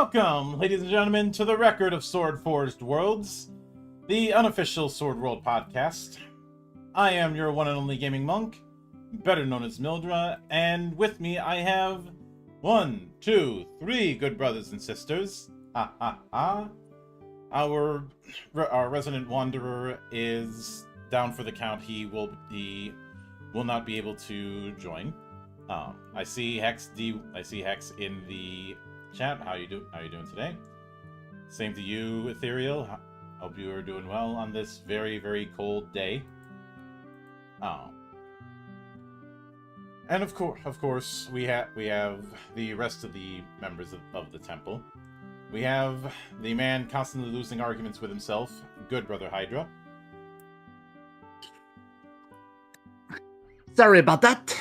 Welcome, ladies and gentlemen, to the Record of Sword Forged Worlds, the unofficial Sword World podcast. I am your one and only gaming monk, better known as Mildra, and with me I have 1, 2, 3 good brothers and sisters. Our resident wanderer is down for the count. He will not be able to join. I see Hex in the chat. How you doing today? Same to you, Ethereal. Hope you are doing well on this very, very cold day. And of course, we have the rest of the members of the temple. We have the man constantly losing arguments with himself, good brother Hydra. Sorry about that.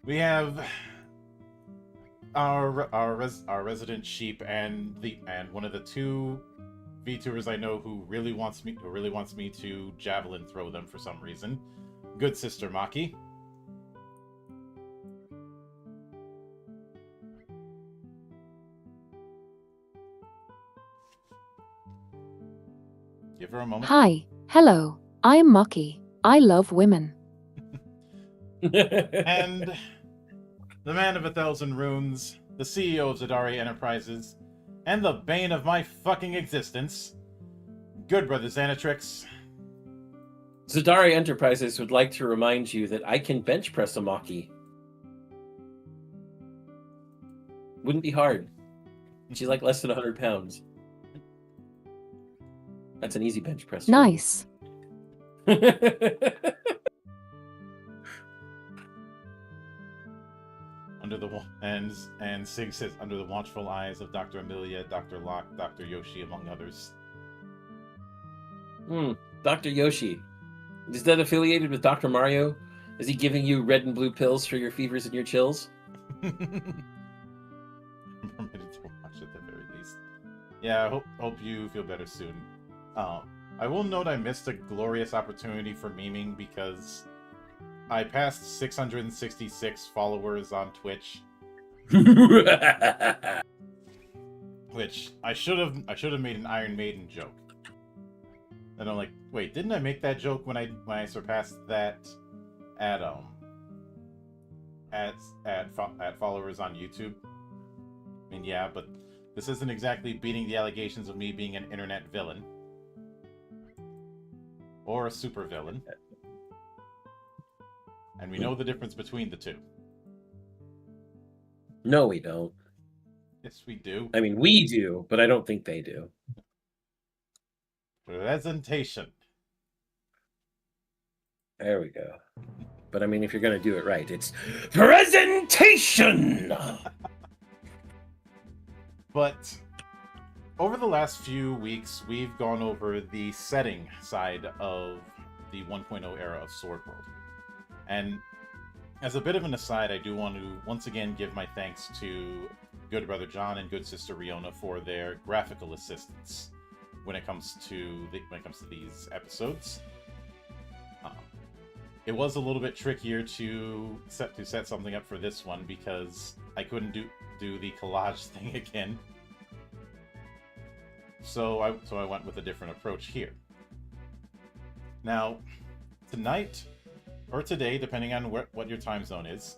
We have our resident sheep and one of the two VTubers I know who really wants me to javelin throw them for some reason. Good sister Maki. Give her a moment. Hi, hello. I'm Maki. I love women. And the man of 1,000 runes, the CEO of Zadari Enterprises, and the bane of my fucking existence, good brother Xanatrix. Zadari Enterprises would like to remind you that I can bench press a Maki. Wouldn't be hard. She's like less than 100 pounds. That's an easy bench press. Nice. And Sig sits under the watchful eyes of Dr. Amelia, Dr. Locke, Dr. Yoshi, among others. Dr. Yoshi. Is that affiliated with Dr. Mario? Is he giving you red and blue pills for your fevers and your chills? I'm permitted to watch at the very least. Yeah, I hope you feel better soon. I will note I missed a glorious opportunity for memeing because I passed 666 followers on Twitch. Which I should have made an Iron Maiden joke. And I'm like, wait, didn't I make that joke when I surpassed that at followers on YouTube? I mean, yeah, but this isn't exactly beating the allegations of me being an internet villain or a super villain. And we know the difference between the two. No, we don't. Yes, we do. I mean, we do, but I don't think they do. Presentation. There we go. But I mean, if you're going to do it right, it's presentation! But over the last few weeks, we've gone over the setting side of the 1.0 era of Sword World. And as a bit of an aside, I do want to once again give my thanks to good brother John and good sister Riona for their graphical assistance when it comes to these episodes. It was a little bit trickier to set something up for this one because I couldn't do the collage thing again. So I went with a different approach here. Now, tonight, or today, depending on what your time zone is,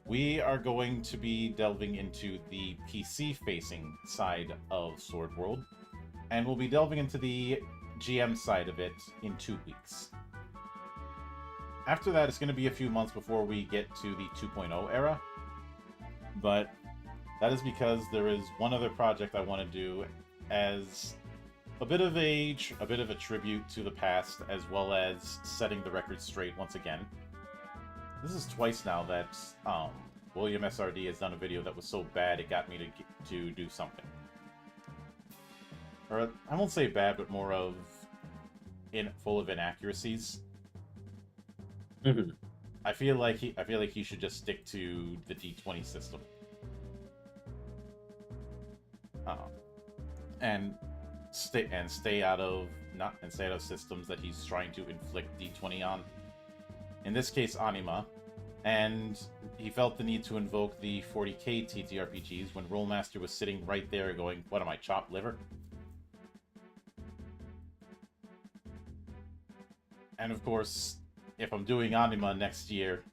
we are going to be delving into the PC-facing side of Sword World, and we'll be delving into the GM side of it in 2 weeks. After that, it's going to be a few months before we get to the 2.0 era, but that is because there is one other project I want to do as a bit of a tribute to the past, as well as setting the record straight once again. This is twice now that William SRD has done a video that was so bad it got me to do something. Or I won't say bad, but more of full of inaccuracies. Mm-hmm. I feel like he should just stick to the D20 system. And stay out of systems that he's trying to inflict D20 on. In this case, Anima, And he felt the need to invoke the 40k TTRPGs when Rollmaster was sitting right there going, what am I, chopped liver? And of course, if I'm doing Anima next year,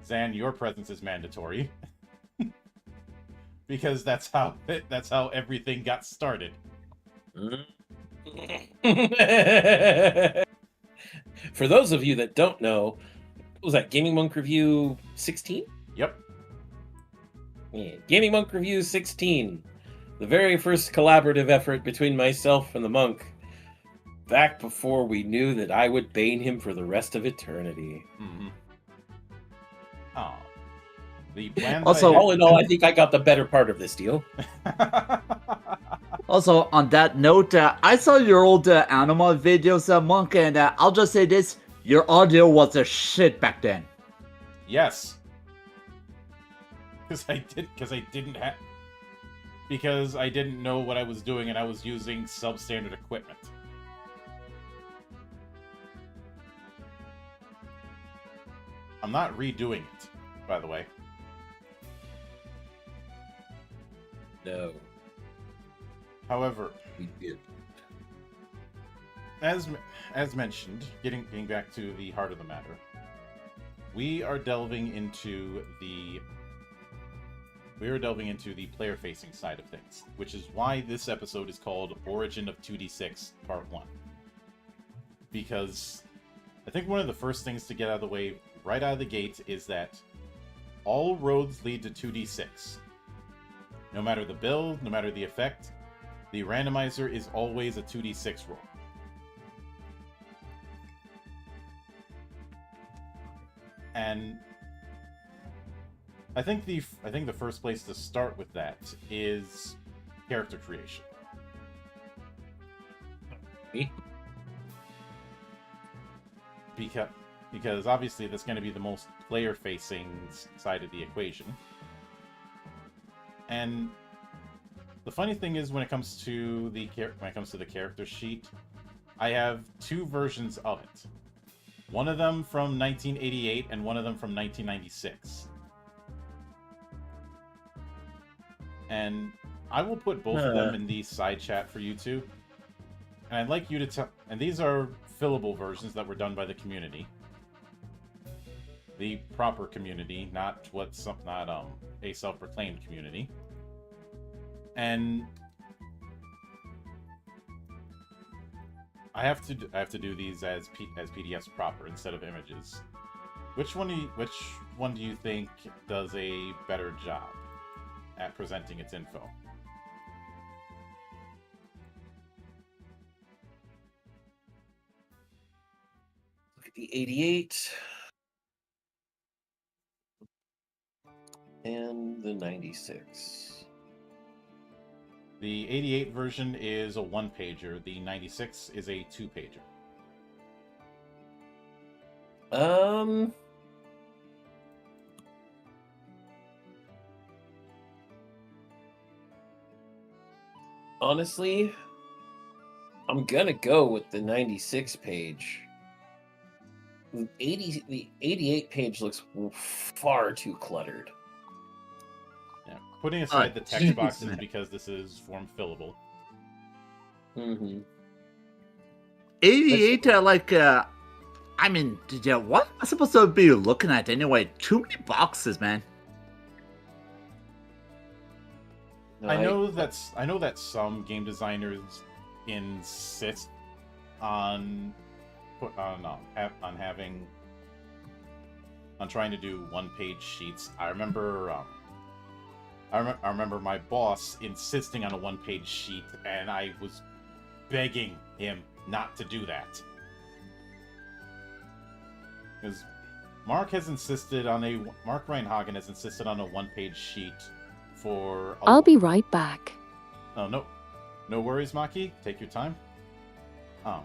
Zan, your presence is mandatory. Because that's how everything got started. For those of you that don't know, what was that Gaming Monk Review 16? Yep. Yeah, Gaming Monk Review 16. The very first collaborative effort between myself and the monk. Back before we knew that I would bane him for the rest of eternity. Mm-hmm. Oh. The plans Also, all in all, I think I got the better part of this deal. Also, on that note, I saw your old Anima videos, Monk, and I'll just say this: your audio was a shit back then. Yes. Because I didn't know what I was doing and I was using substandard equipment. I'm not redoing it, by the way. No. However, We did. as mentioned, getting back to the heart of the matter, we are delving into the player-facing side of things, which is why this episode is called Origin of 2D6 Part 1. Because I think one of the first things to get out of the way right out of the gate is that all roads lead to 2D6. No matter the build, no matter the effect, the randomizer is always a 2D6 roll. And I think the first place to start with that is character creation. Me? Because obviously that's going to be the most player-facing side of the equation. And the funny thing is, when it comes to the character sheet, I have two versions of it. One of them from 1988 and one of them from 1996. And I will put both of them in the side chat for you two. And I'd like you to tell. And these are fillable versions that were done by the community, the proper community, not a self-proclaimed community. And I have to do these as PDFs proper instead of images. Which one do you think does a better job at presenting its info? Look at the 88 and the 96. The 88 version is a one-pager. The 96 is a two-pager. Honestly, I'm gonna go with the 96 page. The 88 page looks far too cluttered. Yeah, putting aside the text jeez, boxes man. because this is form fillable. Mm-hmm. 88, I mean, what am I supposed to be looking at anyway? Too many boxes, man. I know that some game designers insist on trying to do one-page sheets. I remember my boss insisting on a one-page sheet, and I was begging him not to do that. Because Mark Reinhagen has insisted on a one-page sheet for... I'll be right back. Oh, no worries, Maki. Take your time. Oh.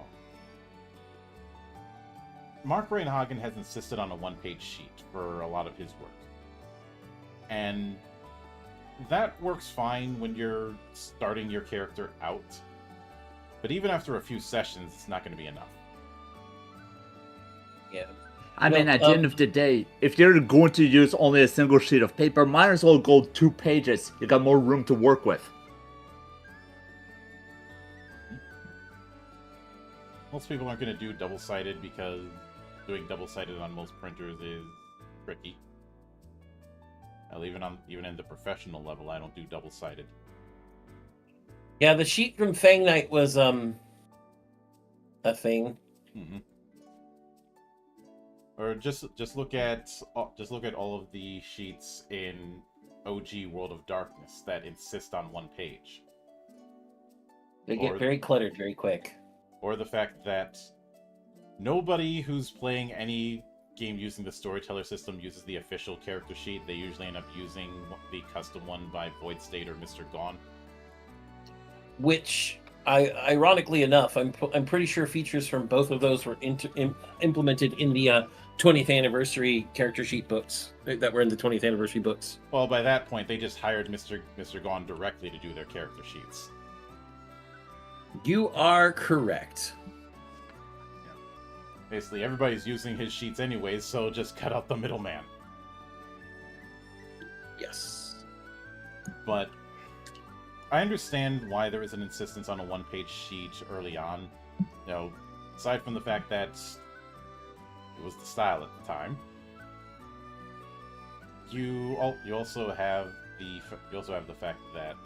Mark Reinhagen has insisted on a one-page sheet for a lot of his work. And that works fine when you're starting your character out. But even after a few sessions, it's not going to be enough. Yeah. I No, mean, at the end of the day, if you're going to use only a single sheet of paper, might as well go 2 pages. You got more room to work with. Most people aren't going to do double-sided because doing double-sided on most printers is tricky. Well, even in the professional level, I don't do double-sided. Yeah, the sheet from Fang Knight was a thing. Mm-hmm. Or just look at all of the sheets in OG World of Darkness that insist on 1 page. They get very cluttered very quick. Or the fact that nobody who's playing any game using the storyteller system uses the official character sheet. They usually end up using the custom one by Void State or Mr. Gone. Which, ironically enough, I'm pretty sure features from both of those were implemented in the 20th anniversary character sheet books that were in the 20th anniversary books. Well, by that point, they just hired Mr. Gone directly to do their character sheets. You are correct. Basically, everybody's using his sheets anyways, so just cut out the middleman. Yes. But I understand why there is an insistence on a 1-page sheet early on. You know, aside from the fact that it was the style at the time. You also have the fact that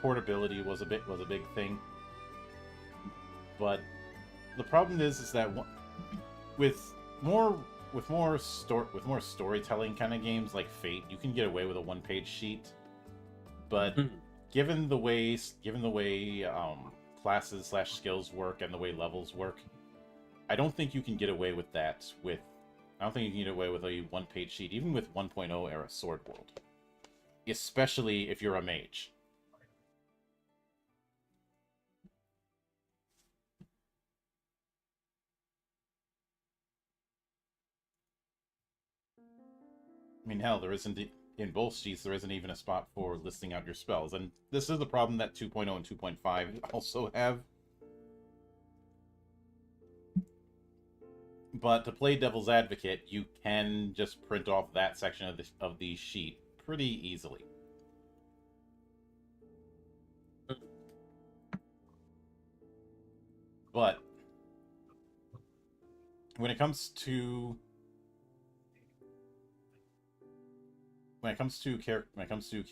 portability was a big thing. But the problem is that with more storytelling kind of games like Fate, you can get away with a 1-page sheet. But given the way classes / skills work and the way levels work, I don't think you can get away with that. I don't think you can get away with a 1-page sheet, even with 1.0 era Sword World, especially if you're a mage. I mean, hell, in both sheets, there isn't even a spot for listing out your spells. And this is the problem that 2.0 and 2.5 also have. But to play devil's advocate, you can just print off that section of the sheet pretty easily. But when it comes to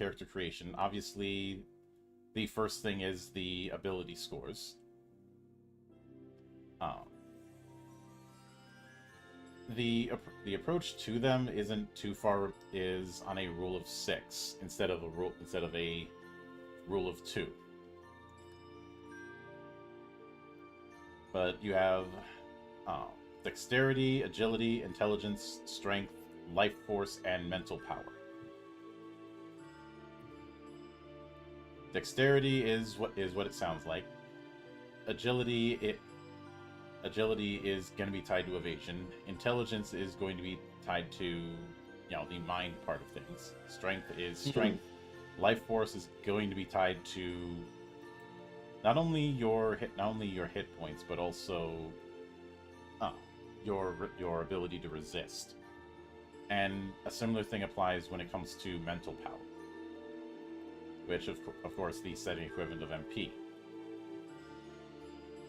character creation, obviously the first thing is the ability scores. The approach to them isn't too far, is on a rule of 6 instead of a rule of 2. But you have dexterity, agility, intelligence, strength, life force, and mental power. Dexterity is what it sounds like. Agility is going to be tied to evasion. Intelligence is going to be tied to, the mind part of things. Strength is strength. Life force is going to be tied to not only your hit points, but also your ability to resist. And a similar thing applies when it comes to mental power, which of course the setting equivalent of MP.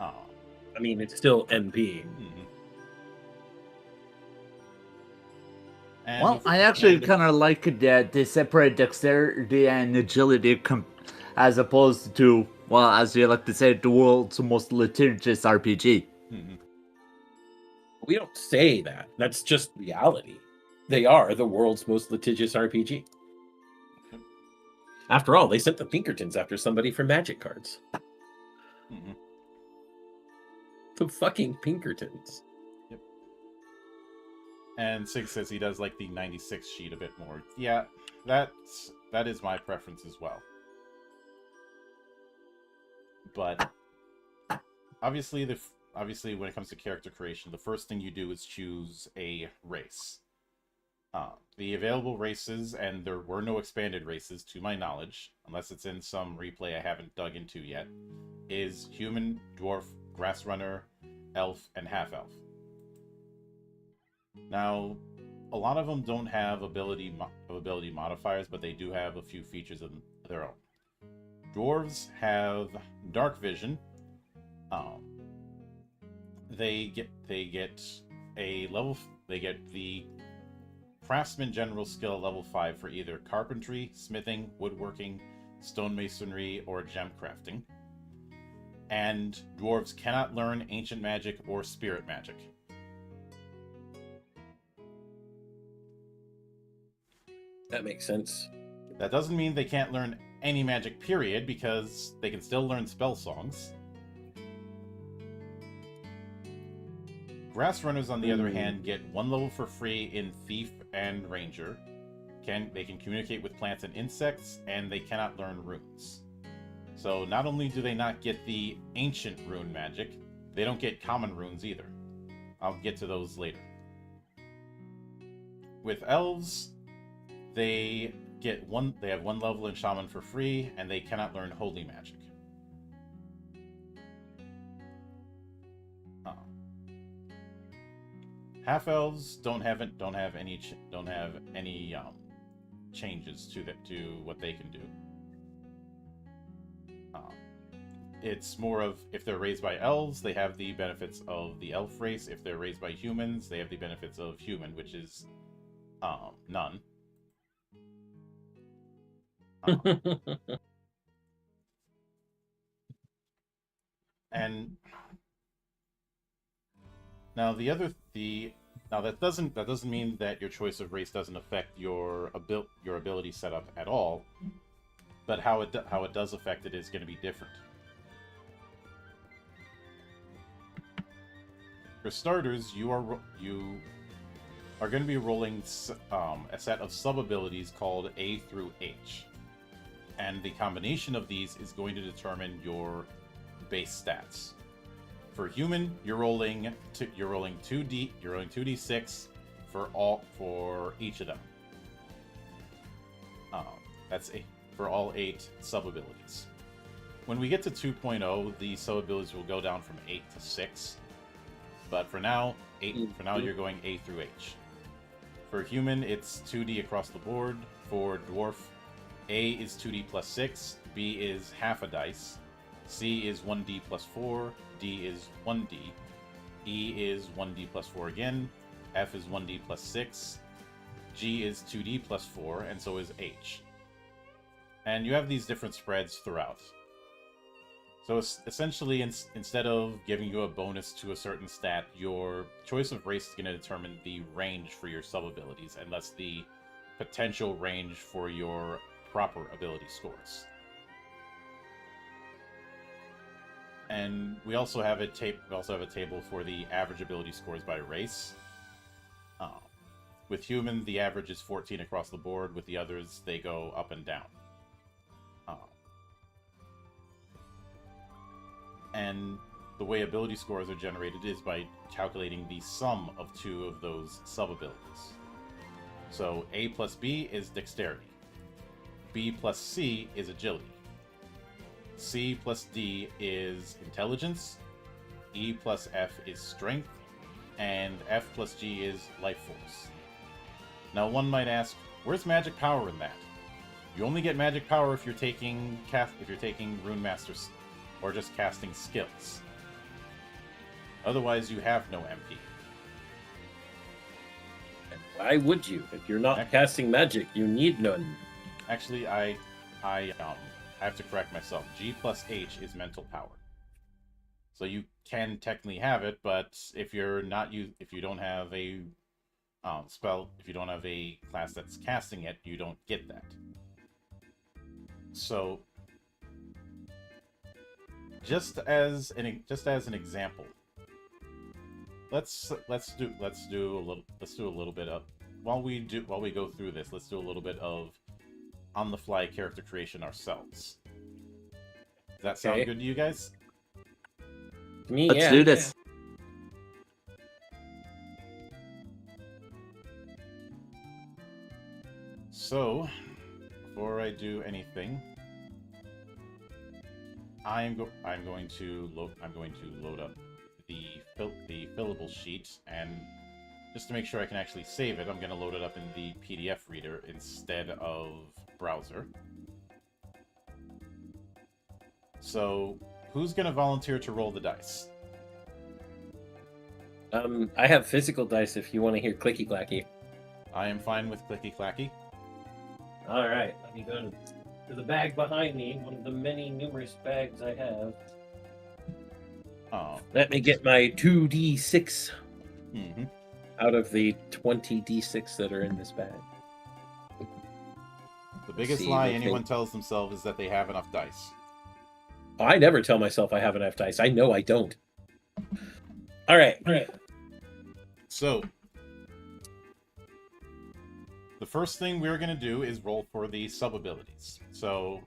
I mean, it's still MP. Mm-hmm. Well, I actually kind of like that they separate dexterity and agility as opposed to, well, as you like to say, the world's most litigious RPG. Mm-hmm. We don't say that. That's just reality. They are the world's most litigious RPG. After all, they sent the Pinkertons after somebody for magic cards. Mm-hmm. The fucking Pinkertons. Yep. And Sig says he does like the 96 sheet a bit more. Yeah, that is my preference as well. But obviously when it comes to character creation, the first thing you do is choose a race. The available races, and there were no expanded races to my knowledge, unless it's in some replay I haven't dug into yet, is human, dwarf, grass runner, elf, and half-elf. Now, a lot of them don't have ability modifiers, but they do have a few features of their own. Dwarves have dark vision. They get the craftsman general skill level 5 for either carpentry, smithing, woodworking, stonemasonry, or gem crafting. And dwarves cannot learn ancient magic or spirit magic. That makes sense. That doesn't mean they can't learn any magic, period, because they can still learn spell songs. Grass runners, on the other hand, get 1 level for free in Thief and Ranger. They can communicate with plants and insects, and they cannot learn runes. So not only do they not get the ancient rune magic, they don't get common runes either. I'll get to those later. With elves, they have 1 level in Shaman for free, and they cannot learn holy magic. Half elves don't have any changes to what they can do. It's more of, if they're raised by elves, they have the benefits of the elf race. If they're raised by humans, they have the benefits of human, which is none. And now that doesn't mean that your choice of race doesn't affect your ability setup at all, but how it does affect it is going to be different. For starters, you are going to be rolling a set of sub-abilities called A through H. And the combination of these is going to determine your base stats. For human, you're rolling 2d6 for each of them. That's for all 8 sub-abilities. When we get to 2.0, the sub-abilities will go down from 8 to 6. But for now, you're going A through H. For human, it's 2d across the board. For dwarf, A is 2d plus 6, B is half a dice, C is 1d plus 4, D is 1d, E is 1d plus 4 again, F is 1d plus 6, G is 2d plus 4, and so is H. And you have these different spreads throughout. So essentially, instead of giving you a bonus to a certain stat, your choice of race is going to determine the range for your sub-abilities, and thus the potential range for your proper ability scores. And we also have a table for the average ability scores by race. With human, the average is 14 across the board. With the others, they go up and down. And the way ability scores are generated is by calculating the sum of 2 of those sub-abilities. So A plus B is dexterity. B plus C is agility. C plus D is intelligence. E plus F is strength. And F plus G is life force. Now one might ask, where's magic power in that? You only get magic power if you're taking Rune Masters or just casting skills. Otherwise, you have no MP. And why would you? If you're not casting magic, you need none. Actually, I have to correct myself. G plus H is mental power. So you can technically have it, but if you don't have a if you don't have a class that's casting it, you don't get that. So just as an example, let's do a little bit of while we go through this, let's do a little bit of on the fly character creation ourselves. Does that sound good to you guys? Let's do this. So, before I do anything, I'm going to load up the the fillable sheet, and just to make sure I can actually save it, I'm going to load it up in the PDF reader instead of browser. So, who's going to volunteer to roll the dice? I have physical dice if you want to hear clicky clacky. I am fine with clicky clacky. All right, let me go to the bag behind me, one of the many numerous bags I have. Oh. Let me get my 2d6 Mm-hmm. out of the 20 d6 that are in this bag. The biggest lie anyone tells themselves is that they have enough dice. I never tell myself I have enough dice. I know I don't. All right. So, the first thing we're going to do is roll for the sub-abilities. So,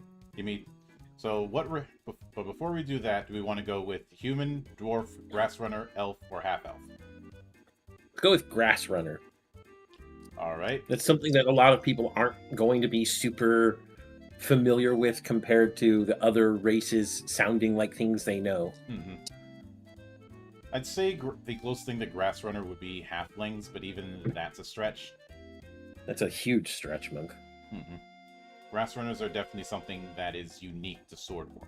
but before we do that, do we want to go with human, dwarf, grass runner, elf, or half-elf? Let's go with Grass Runner. All right. That's something that a lot of people aren't going to be super familiar with compared to the other races sounding like things they know. Mm-hmm. I'd say the closest thing to grass runner would be halflings, but even that's a stretch. That's a huge stretch, Monk. Mm-hmm. Grass runners are definitely something that is unique to Sword World.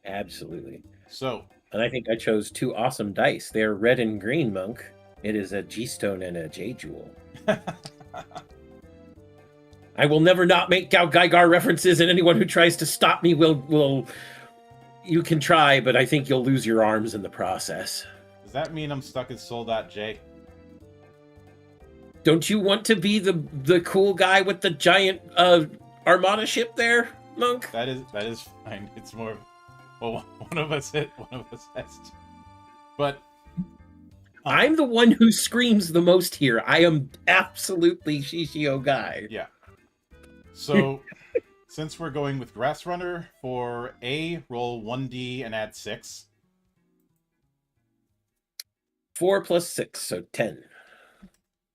Absolutely. So, and I think I chose two awesome dice. They're red and green, Monk. It is a G-Stone and a J-Jewel. I will never not make Gao Gaigar references, and anyone who tries to stop me will... You can try, but I think you'll lose your arms in the process. Does that mean I'm stuck as Soul.J? Don't you want to be the cool guy with the giant armada ship there, Monk? That is fine. It's more... Well, one of us has to. But... I'm the one who screams the most here. I am absolutely Shishio guy. Yeah. So, since we're going with Grass Runner, for A, roll 1d and add 6. 4 plus 6, so 10.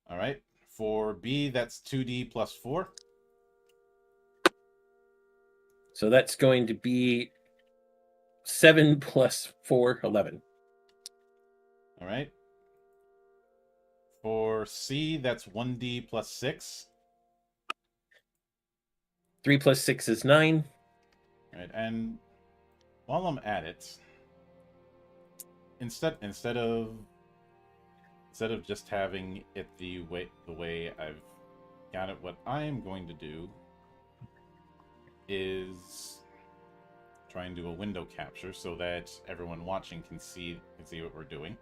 All right. For B, that's 2d plus 4. So that's going to be 7 plus 4, 11. All right. For C, that's 1d plus 6. 3 plus 6 is 9. All right, and while I'm at it, instead of just having it the way I've got it, what I am going to do is try and do a window capture so that everyone watching can see what we're doing.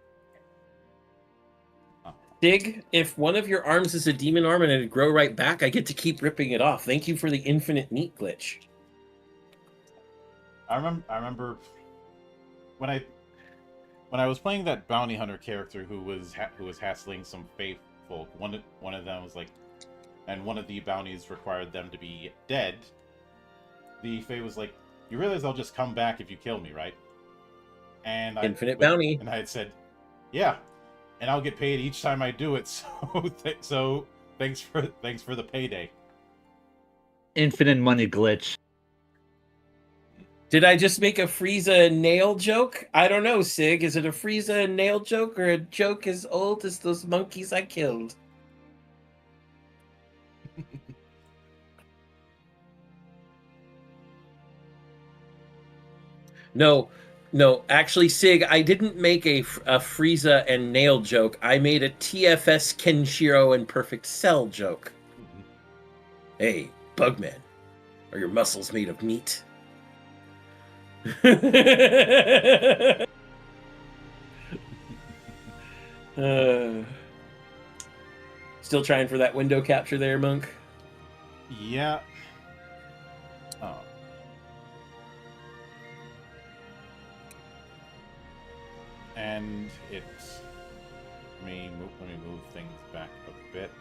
Dig, if one of your arms is a demon arm and it'd grow right back, I get to keep ripping it off. Thank you for the infinite meat glitch. I remember when I was playing that bounty hunter character who was hassling some fae folk. One of them was like, and one of the bounties required them to be dead. The fae was like, "You realize I'll just come back if you kill me, right?" And Infinite bounty. And I had said, "Yeah, and I'll get paid each time I do it." So thanks for the payday. Infinite money glitch. Did I just make a Frieza nail joke? I don't know, Sig. Is it a Frieza nail joke or a joke as old as those monkeys I killed? No, actually, Sig, I didn't make a Frieza and nail joke. I made a TFS Kenshiro and Perfect Cell joke. Hey, Bugman, are your muscles made of meat? Still trying for that window capture there, Monk? Yeah. Oh. And let me move things back a bit.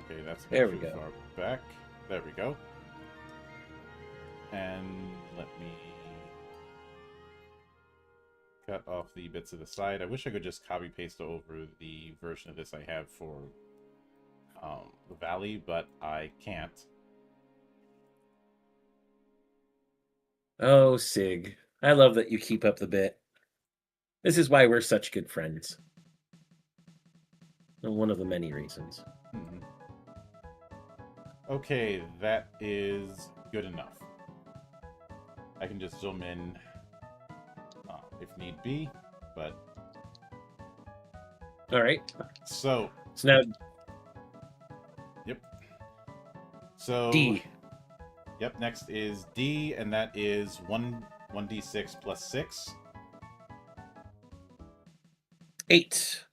Okay, that's there we too go. Far back. There we go. And let me cut off the bits of the side. I wish I could just copy paste over the version of this I have for the Valley, but I can't. Oh, Sig. I love that you keep up the bit. This is why we're such good friends. And one of the many reasons. Mhm. Okay, that is good enough. I can just zoom in if need be, but... All right. So now... Yep. So... D. Yep, next is D, and that is 1d6 plus 6. 8.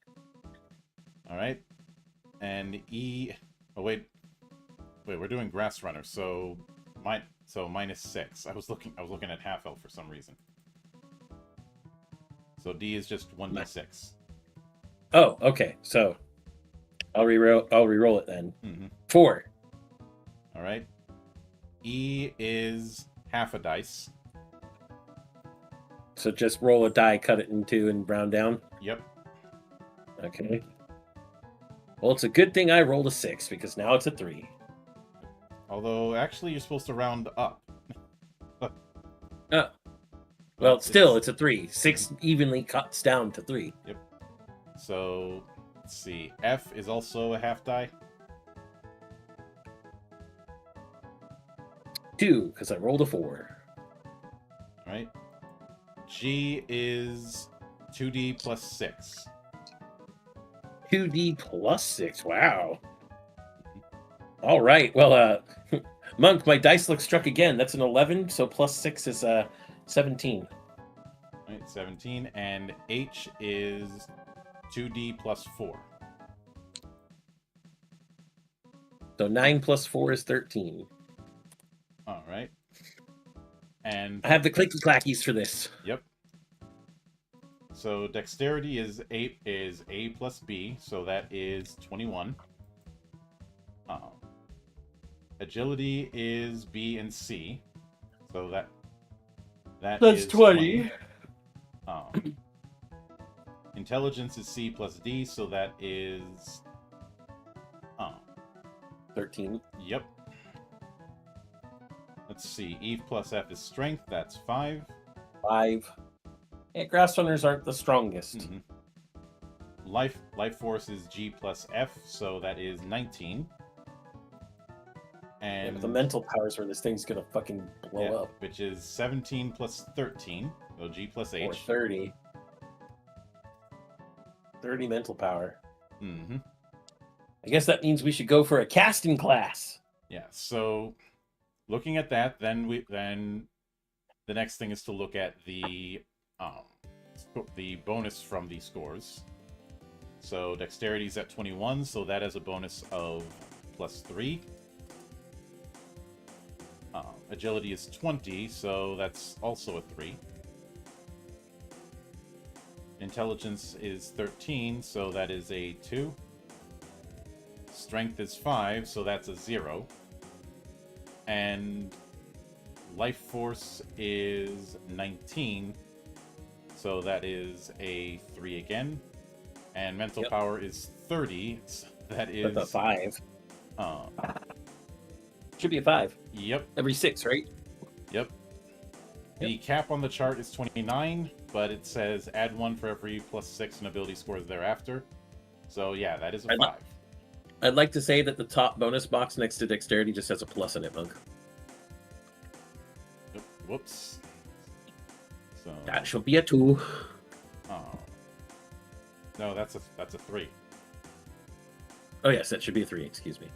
Alright. And E... Oh, wait, we're doing Grass Runner, so... minus 6. I was looking at half elf for some reason. So D is just 1d6. Oh, okay. So I'll re-roll it then. Mm-hmm. 4. All right. E is half a dice. So just roll a die, cut it in two, and round down. Yep. Okay. Well, it's a good thing I rolled a 6 because now it's a 3. Although actually, you're supposed to round up. Oh. Well, still, it's a 3. 6 evenly cuts down to 3. Yep. So, let's see. F is also a half die. 2, because I rolled a 4. All right. G is 2d plus 6. 2d plus 6. Wow. All right. Well, Monk, my dice luck struck again. That's an 11, so plus 6 is 17. All right, 17. And H is 2d plus 4. So 9 plus 4 is 13. All right. And I have the clicky clackies for this. Yep. So dexterity is A plus B, so that is 21. Agility is B and C, so that's is 20. Intelligence is C plus D, so that is 13. Yep. Let's see. Eve plus F is strength. That's 5. 5. Yeah, grass runners aren't the strongest. Mm-hmm. Life force is G plus F, so that is 19. And yeah, but the mental powers where this thing's gonna fucking blow up. Which is 17 plus 13, so G plus H. Or 30. 30 mental power. Mm-hmm. I guess that means we should go for a casting class. Yeah. So, looking at that, then the next thing is to look at the bonus from the scores. So dexterity is at 21, so that has a bonus of plus 3. Agility is 20, so that's also a 3. Intelligence is 13, so that is a 2. Strength is 5, so that's a 0. And life force is 19, so that is a 3 again. And mental power is 30, so that is a 5. Should be a 5. Yep. Every 6, right? Yep. The cap on the chart is 29, but it says add 1 for every plus 6 in ability scores thereafter. So yeah, that is a 5. I'd like to say that the top bonus box next to dexterity just has a plus in it, Monk. Whoops. So that should be a 2. Oh. No, that's a 3. Oh yes, that should be a 3, excuse me.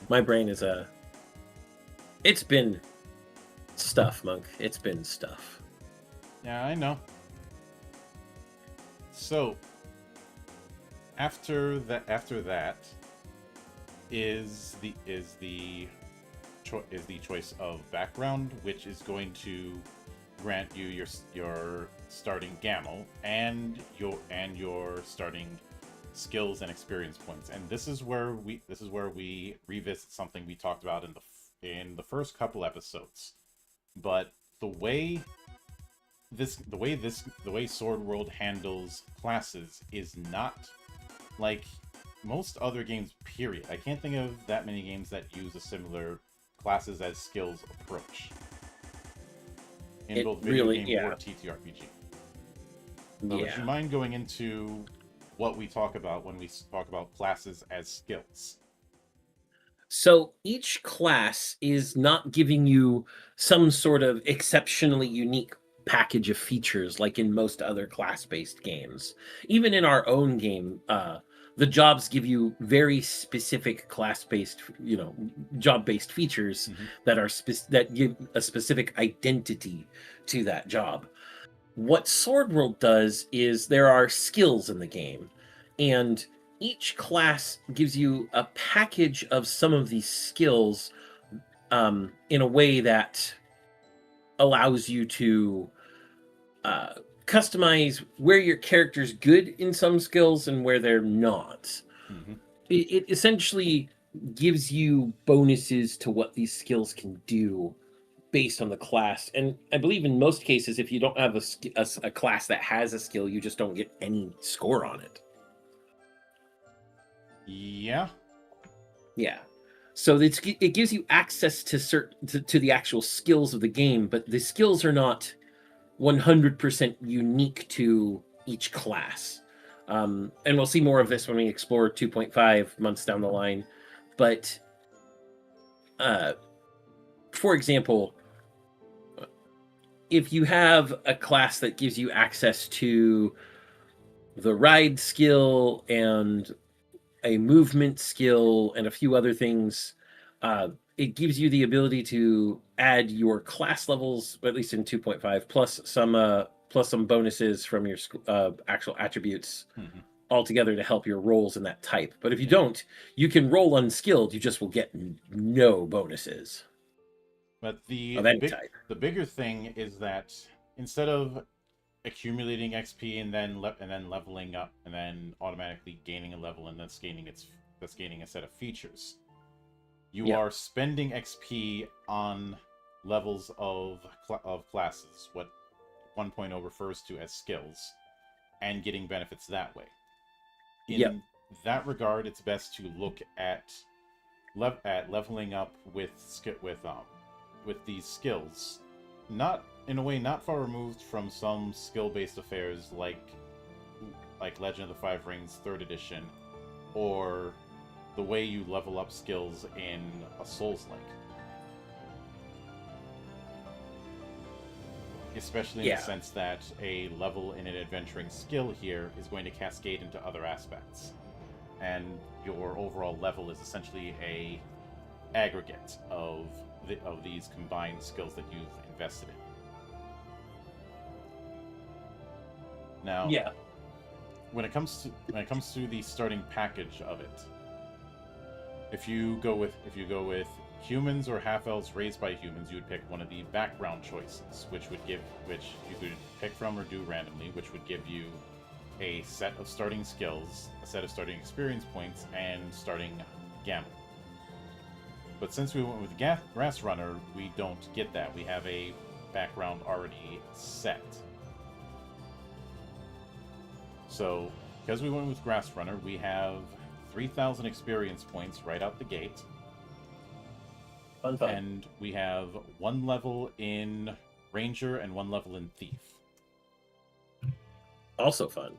My brain is it's been stuff, Monk. It's been stuff. Yeah, I know. So after that is the choice of background, which is going to grant you your starting gamma and your starting skills and experience points. And this is where we revisit something we talked about in the first couple episodes. But the way Sword World handles classes is not like most other games, period. I can't think of that many games that use a similar classes as skills approach. in It both video really- game yeah. or TTRPG. So would you Yeah. mind going into what we talk about when we talk about classes as skills? So each class is not giving you some sort of exceptionally unique package of features like in most other class-based games. Even in our own game, the jobs give you very specific class-based, job-based features Mhm. that give a specific identity to that job. What Sword World does is there are skills in the game, and each class gives you a package of some of these skills in a way that allows you to customize where your character's good in some skills and where they're not. Mhm. It essentially gives you bonuses to what these skills can do based on the class. And I believe in most cases, if you don't have a class that has a skill, you just don't get any score on it. Yeah. Yeah. So it gives you access to the actual skills of the game, but the skills are not 100% unique to each class. And we'll see more of this when we explore 2.5 months down the line. But for example, if you have a class that gives you access to the ride skill and a movement skill and a few other things, it gives you the ability to add your class levels, at least in 2.5, plus some bonuses from your actual attributes Mhm. altogether to help your rolls in that type. But if you don't, you can roll unskilled. You just will get no bonuses But of any type. the bigger thing is that instead of accumulating XP and then leveling up and then automatically gaining a level and that's gaining a set of features, you Yeah. are spending XP on levels of classes, what 1.0 refers to as skills, and getting benefits that way. In Yep. that regard, it's best to look at leveling up with these skills, not in a way not far removed from some skill-based affairs like Legend of the Five Rings 3rd edition, or the way you level up skills in a Souls-like. Especially in Yeah. the sense that a level in an adventuring skill here is going to cascade into other aspects. And your overall level is essentially a aggregate of these combined skills that you've invested in. Now, Yeah. when it comes to the starting package of it, if you go with humans or half-elves raised by humans, you would pick one of the background choices, which you could pick from or do randomly, which would give you a set of starting skills, a set of starting experience points, and starting gamma. But since we went with Grass Runner, we don't get that. We have a background already set. So, because we went with Grass Runner, we have 3,000 experience points right out the gate. Fun. And we have 1 level in Ranger and 1 level in Thief. Also fun.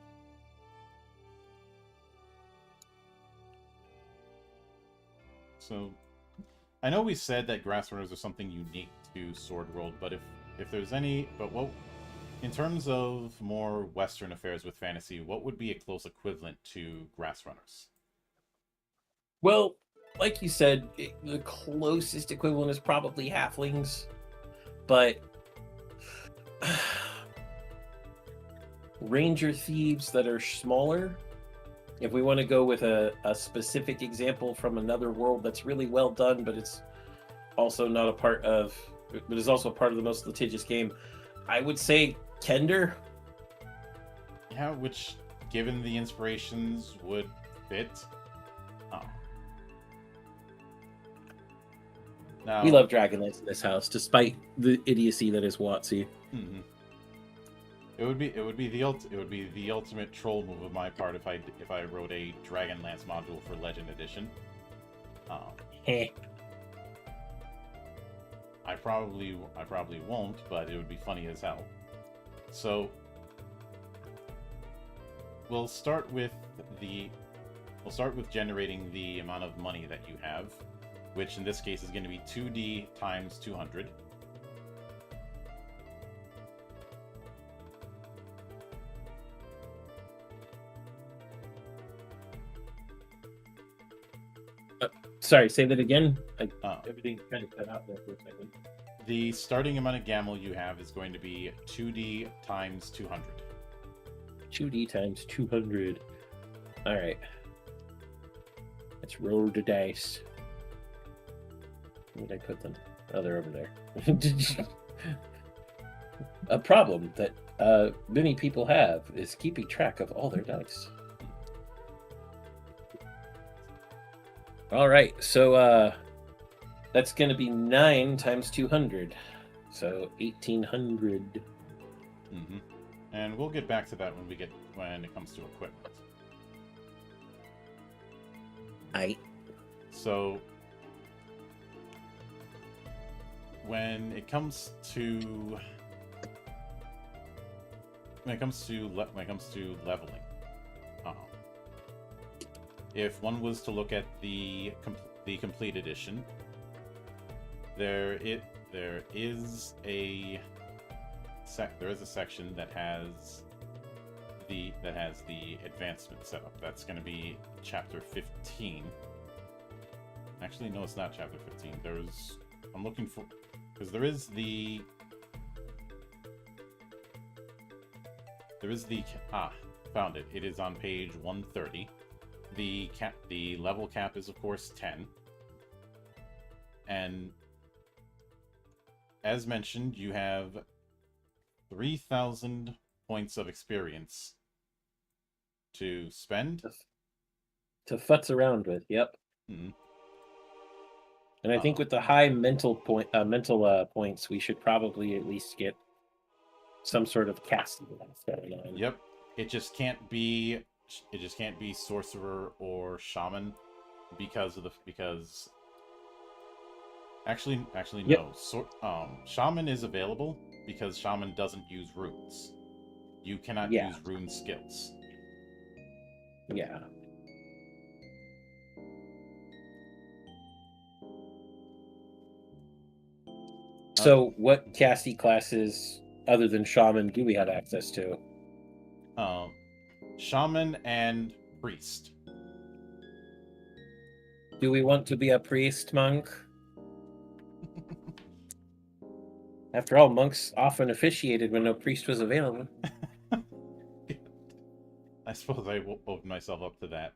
So, I know we said that Grass Runners are something unique to Sword World, but if there's any, in terms of more Western affairs with fantasy, what would be a close equivalent to Grass Runners? Well, like you said, the closest equivalent is probably halflings, but ranger thieves that are smaller. If we want to go with a specific example from another world that's really well done, but it's also not a part of, but is also a part of the most litigious game, I would say Kender. Yeah, which, given the inspirations, would fit. Oh. Now, We love Dragonlance in this house, despite the idiocy that is WotC. Mm-hmm. It would be the ultimate troll move of my part if I wrote a Dragonlance module for Legend Edition. I I probably won't, but it would be funny as hell. So we'll start with generating the amount of money that you have, which in this case is going to be 2d times 200. Sorry, say that again. Everything kind of cut out there for a second. The starting amount of gamel you have is going to be 2d times 200. 2d times 200. All right. Let's roll the dice. Where did I put them? Oh, they're over there. A problem that many people have is keeping track of all their dice. All right, so that's going to be 9 times 200, so 1,800. Mm-hmm. And we'll get back to that when it comes to equipment. So when it comes to leveling, if one was to look at the complete edition, there is a section that has the advancement setup. That's going to be chapter 15. Actually, no, it's not chapter 15. I'm looking for, because there is the found it. It is on page 130. The level cap is of course 10. And as mentioned, you have 3,000 points of experience to spend. To futz around with, yep. Mm-hmm. And I think with the high mental points, we should probably at least get some sort of casting going on. Yep. It just can't be sorcerer or shaman because actually Yep. no. Shaman is available because shaman doesn't use runes. You cannot use rune skills. Yeah. So what casty classes other than shaman do we have access to? Shaman and priest. Do we want to be a priest, monk? After all, monks often officiated when no priest was available. I suppose I will open myself up to that.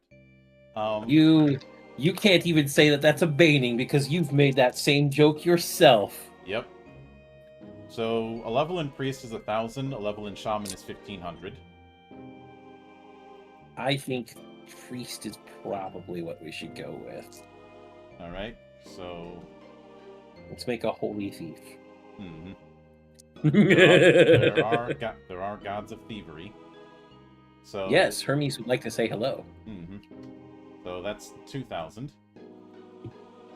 You can't even say that that's a baning because you've made that same joke yourself. Yep. So a level in priest is 1,000. A level in shaman is 1,500. I think priest is probably what we should go with. All right. So let's make a holy thief. Mm-hmm. there are gods of thievery. So yes, Hermes would like to say hello. Mm-hmm. So that's 2,000.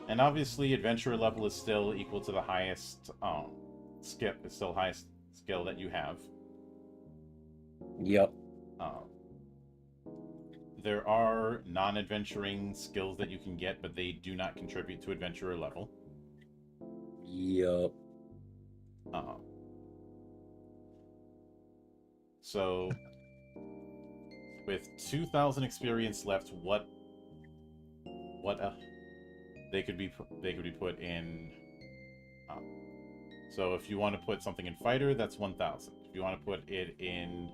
And obviously, adventurer level is still equal to the highest skill. It's still highest skill that you have. Yep. There are non-adventuring skills that you can get, but they do not contribute to adventurer level. Yep. So, with 2,000 experience left, what they could be put in. So if you want to put something in fighter, that's 1,000. If you want to put it in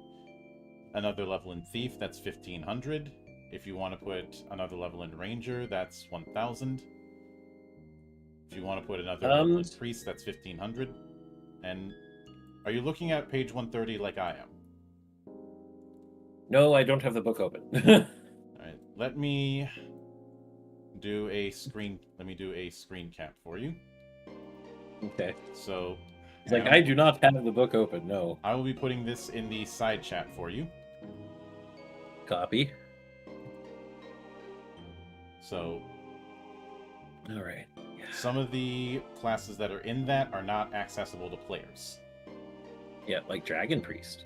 another level in thief, that's 1,500. If you want to put another level in ranger, that's 1,000. If you want to put another level in priest, that's 1,500. And are you looking at page 130 like I am? No, I don't have the book open. All right, let me do a screen cap for you. Okay. So it's like I do not have the book open. No. I will be putting this in the side chat for you. Copy. So. All right. Some of the classes that are in that are not accessible to players. Yeah, like Dragon Priest.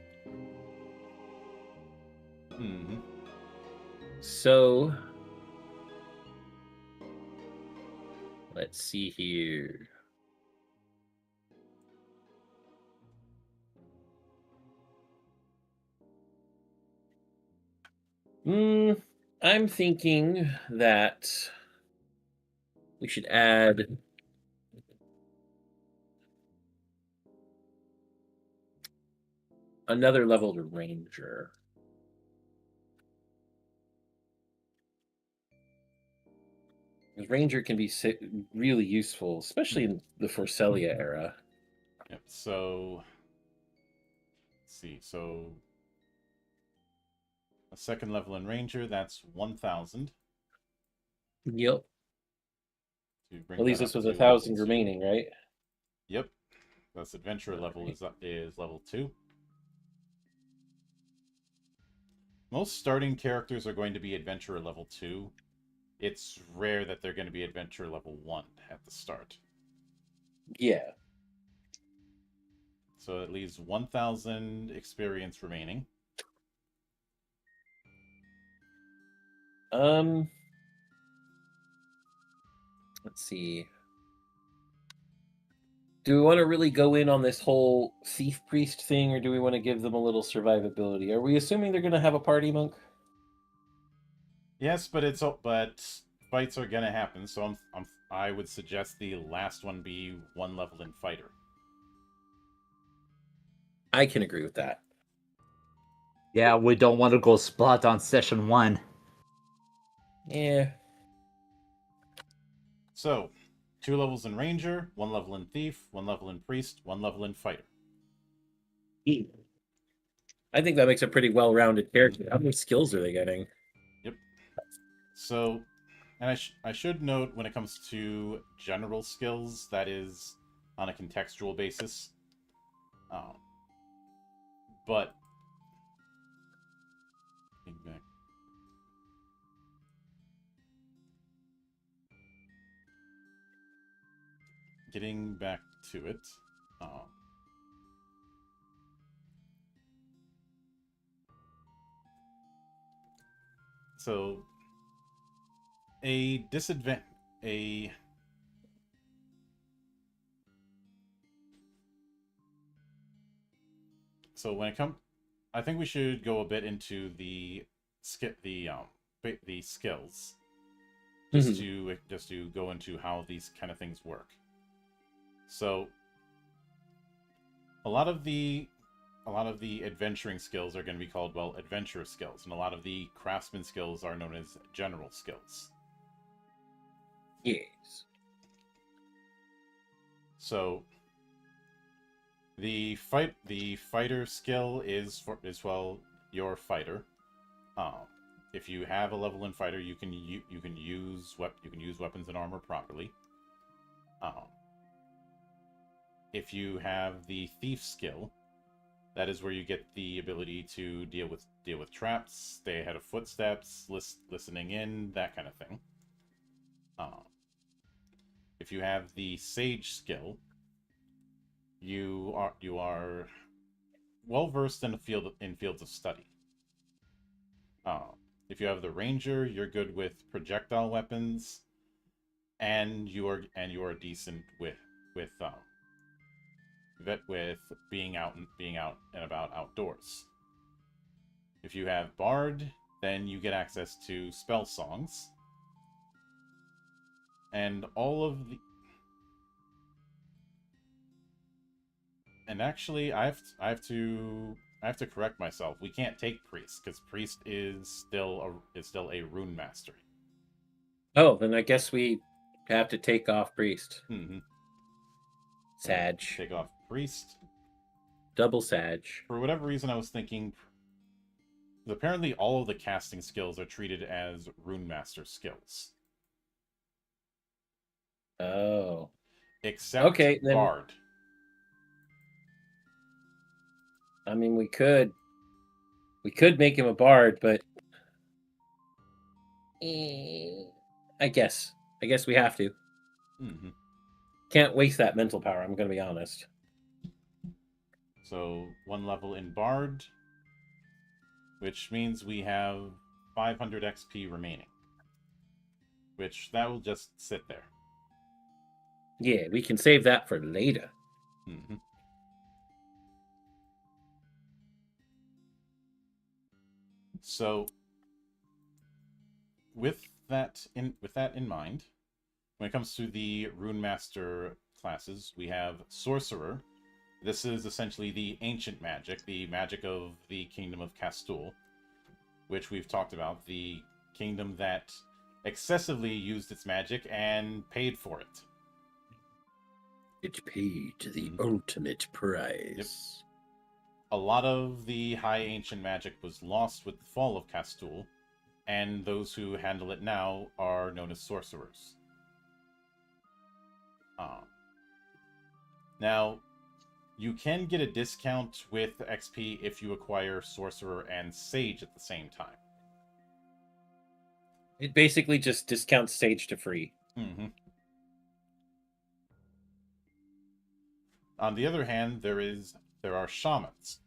Mm-hmm. So, let's see here. I'm thinking that we should add another level to Ranger. Ranger can be really useful, especially in the Forcelia era. Yep. So, let's see. So, a second level in Ranger, that's 1,000. Yep. Bring At least that this up was to 1,000 level 2. remaining, right? Yep. That's adventure level is level 2. Most starting characters are going to be adventurer level 2. It's rare that they're going to be adventurer level 1 at the start. Yeah. So it leaves 1,000 experience remaining. Let's see. Do we want to really go in on this whole thief priest thing, or do we want to give them a little survivability? Are we assuming they're going to have a party monk? Yes, but fights are going to happen. So I would suggest the last one be 1 level in fighter. I can agree with that. Yeah, we don't want to go spot on session 1. Yeah. So, 2 levels in Ranger, 1 level in Thief, 1 level in Priest, 1 level in Fighter. I think that makes a pretty well-rounded character. How many skills are they getting? Yep. So, and I should note when it comes to general skills, that is on a contextual basis. But getting back to it. So a disadvantage, so when it comes, I think we should go a bit into the skills, just to go into how these kind of things work. So a lot of the adventuring skills are going to be called, well, adventure skills, and a lot of the craftsman skills are known as general skills. Yes. So the fighter skill is your fighter. If you have a level in fighter, you can use weapons and armor properly. If you have the thief skill, that is where you get the ability to deal with traps, stay ahead of footsteps, listening in, that kind of thing. If you have the sage skill, you are well versed in fields of study. If you have the ranger, you're good with projectile weapons, and you are decent with being out and about outdoors. If you have bard, then you get access to spell songs, and all of the. And actually, I have to correct myself. We can't take priest because priest is still a rune mastery. Oh, then I guess we have to take off priest. Mm-hmm. Sag. Take off priest. Double Sag. For whatever reason, I was thinking. Apparently, all of the casting skills are treated as rune master skills. Oh. Except bard. I mean, we could make him a bard, but I guess we have to. Mm-hmm. Can't waste that mental power, I'm going to be honest. So 1 level in Bard, which means we have 500 XP remaining. Which that will just sit there. Yeah, we can save that for later. Mm-hmm. So with that in mind, when it comes to the Rune Master classes, we have Sorcerer. This is essentially the ancient magic, the magic of the Kingdom of Castul, which we've talked about, the kingdom that excessively used its magic and paid for it. It paid the ultimate price. Yep. A lot of the high ancient magic was lost with the fall of Castul, and those who handle it now are known as sorcerers. Now, you can get a discount with XP if you acquire Sorcerer and Sage at the same time. It basically just discounts Sage to free. Mm-hmm. On the other hand, there are shamans.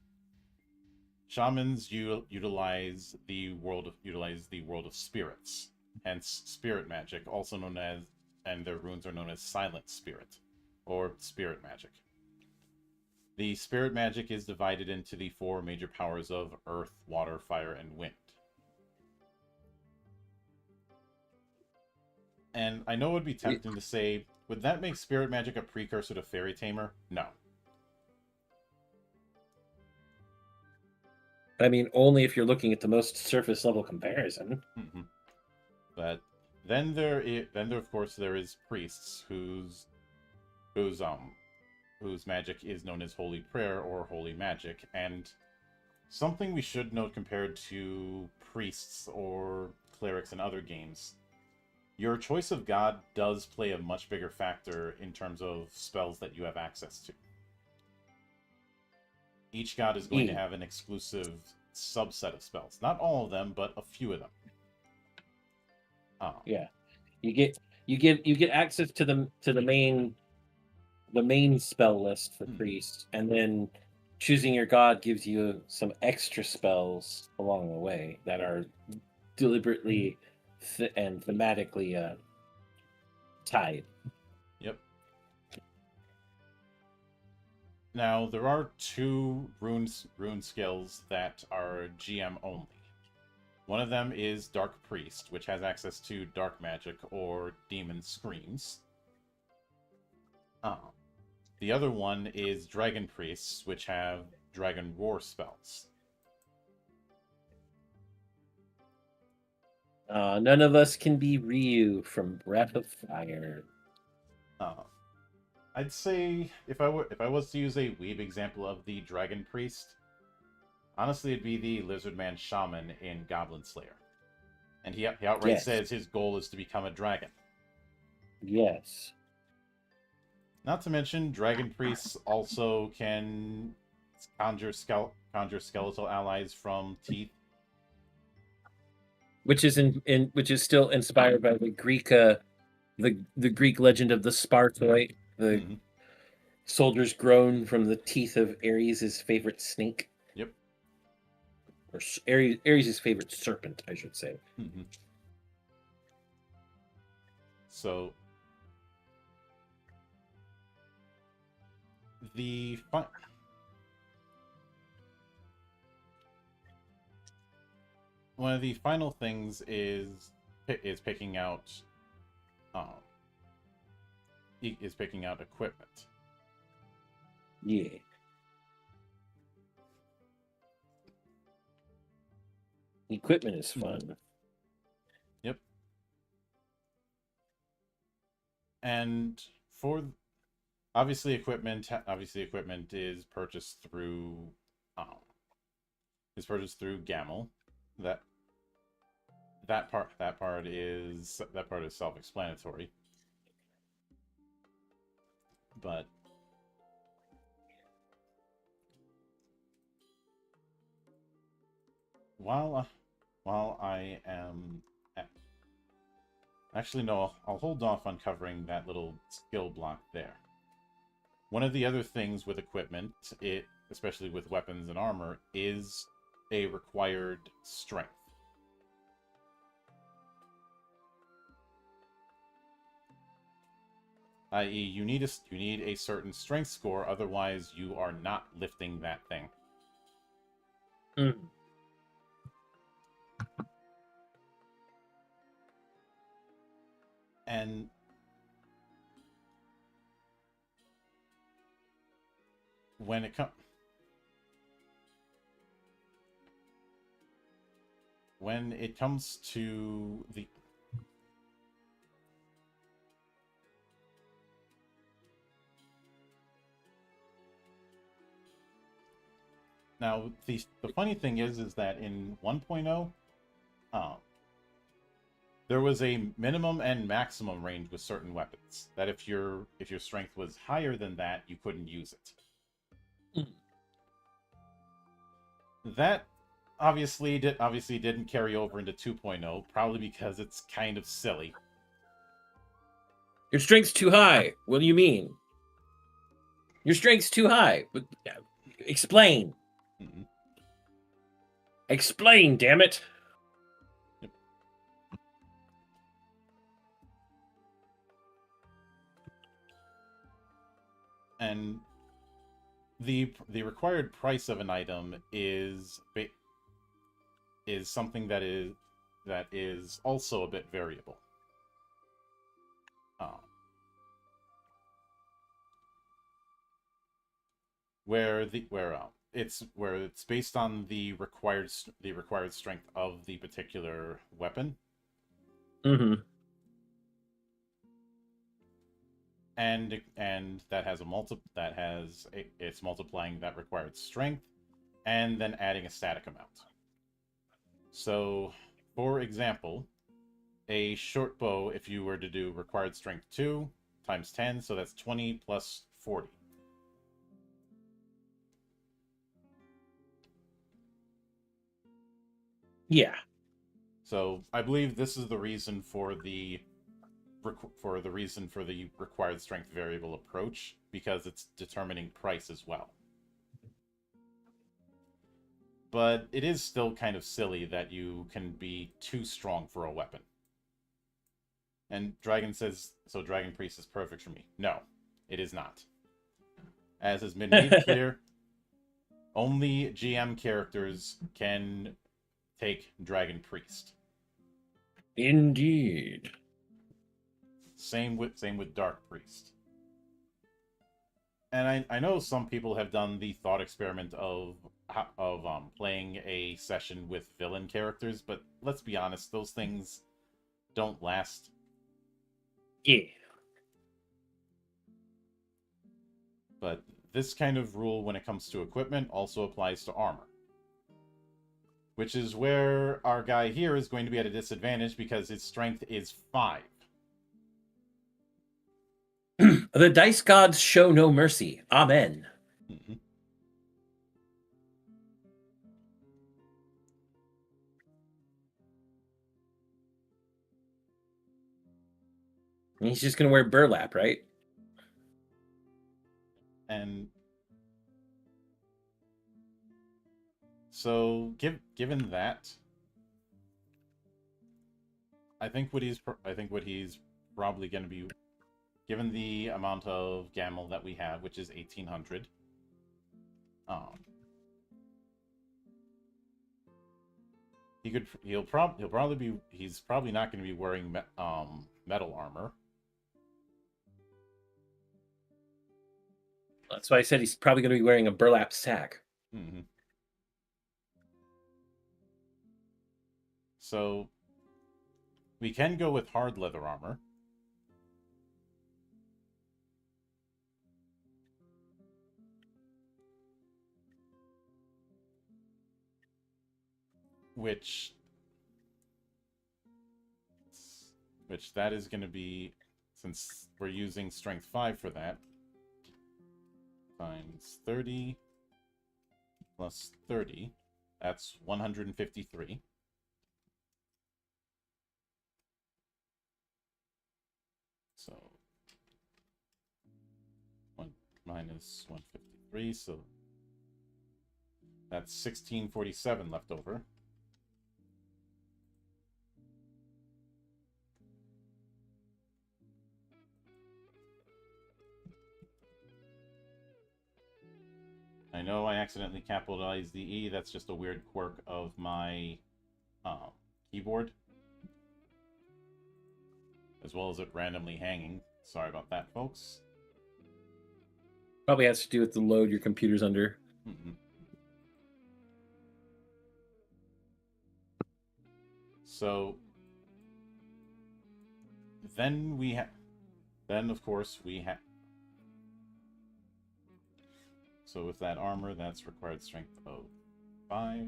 Shamans utilize the world of spirits, hence spirit magic, also known as, and their runes are known as silent spirit, or spirit magic. The spirit magic is divided into the 4 major powers of earth, water, fire, and wind. And I know it would be tempting to say, would that make spirit magic a precursor to Fairy Tamer? No. I mean, only if you're looking at the most surface level comparison. Mm-hmm. But then of course there is priests whose magic is known as holy prayer or holy magic, and something we should note compared to priests or clerics in other games, your choice of god does play a much bigger factor in terms of spells that you have access to. Each god is going to have an exclusive subset of spells. Not all of them, but a few of them. Yeah, you get access to the main spell list for priest, and then choosing your god gives you some extra spells along the way that are deliberately and thematically tied. Yep. Now, there are 2 rune skills that are GM only. One of them is Dark Priest, which has access to Dark Magic or Demon Screams. The other one is Dragon Priests, which have Dragon Roar spells. None of us can be Ryu from Breath of Fire. I'd say if I was to use a weeb example of the Dragon Priest, honestly, it'd be the Lizardman Shaman in Goblin Slayer. And he outright says his goal is to become a dragon. Yes. Not to mention, Dragon Priests also can conjure skeletal allies from teeth. Which is which is still inspired by the Greek the Greek legend of the Spartoi, the soldiers grown from the teeth of Ares' favorite snake. Yep. Or Ares' favorite serpent, I should say. Mm-hmm. So one of the final things is picking out equipment. Yeah. Equipment is fun. Yep. And obviously equipment is purchased through Gamel. That part is self-explanatory. But while I am Actually, no, I'll hold off on covering that little skill block there. One of the other things with equipment, especially with weapons and armor, is a required strength. I.e., you need a certain strength score, otherwise you are not lifting that thing. Mm. And when it comes to the now the funny thing is that in 1.0, there was a minimum and maximum range with certain weapons. That if your strength was higher than that, you couldn't use it. Mm. That obviously didn't carry over into 2.0, probably because it's kind of silly. Your strength's too high. What do you mean? Your strength's too high. Explain. Mm-hmm. Explain, damn it. Yep. And the required price of an item is something that is also a bit variable. Where it's based on the required strength of the particular weapon. Mm-hmm. And it's multiplying that required strength and then adding a static amount. So, for example, a short bow, if you were to do required strength 2 times 10, so that's 20 plus 40. Yeah. So I believe this is the reason for the required strength variable approach, because it's determining price as well. But it is still kind of silly that you can be too strong for a weapon. And Dragon says, so Dragon Priest is perfect for me. No, it is not. As has been made clear, only GM characters can take Dragon Priest. Indeed. Same with Dark Priest. And I know some people have done the thought experiment of playing a session with villain characters, but let's be honest, those things don't last. Yeah. But this kind of rule when it comes to equipment also applies to armor. Which is where our guy here is going to be at a disadvantage because his strength is 5. The dice gods show no mercy. Amen. Mm-hmm. He's just going to wear burlap, right? And so, given that, I think what he's probably going to be, given the amount of gamma that we have, which is 1800, he's probably not going to be wearing metal armor. That's why I said he's probably going to be wearing a burlap sack. Mm-hmm. So we can go with hard leather armor. Which that is going to be, since we're using strength 5 for that, times 30 plus 30, that's 153. minus 153, so that's 1647 left over. I know I accidentally capitalized the E. That's just a weird quirk of my keyboard. As well as it randomly hanging. Sorry about that, folks. Probably has to do with the load your computer's under. So then we have, then of course we have. So with that armor, that's required strength of 5.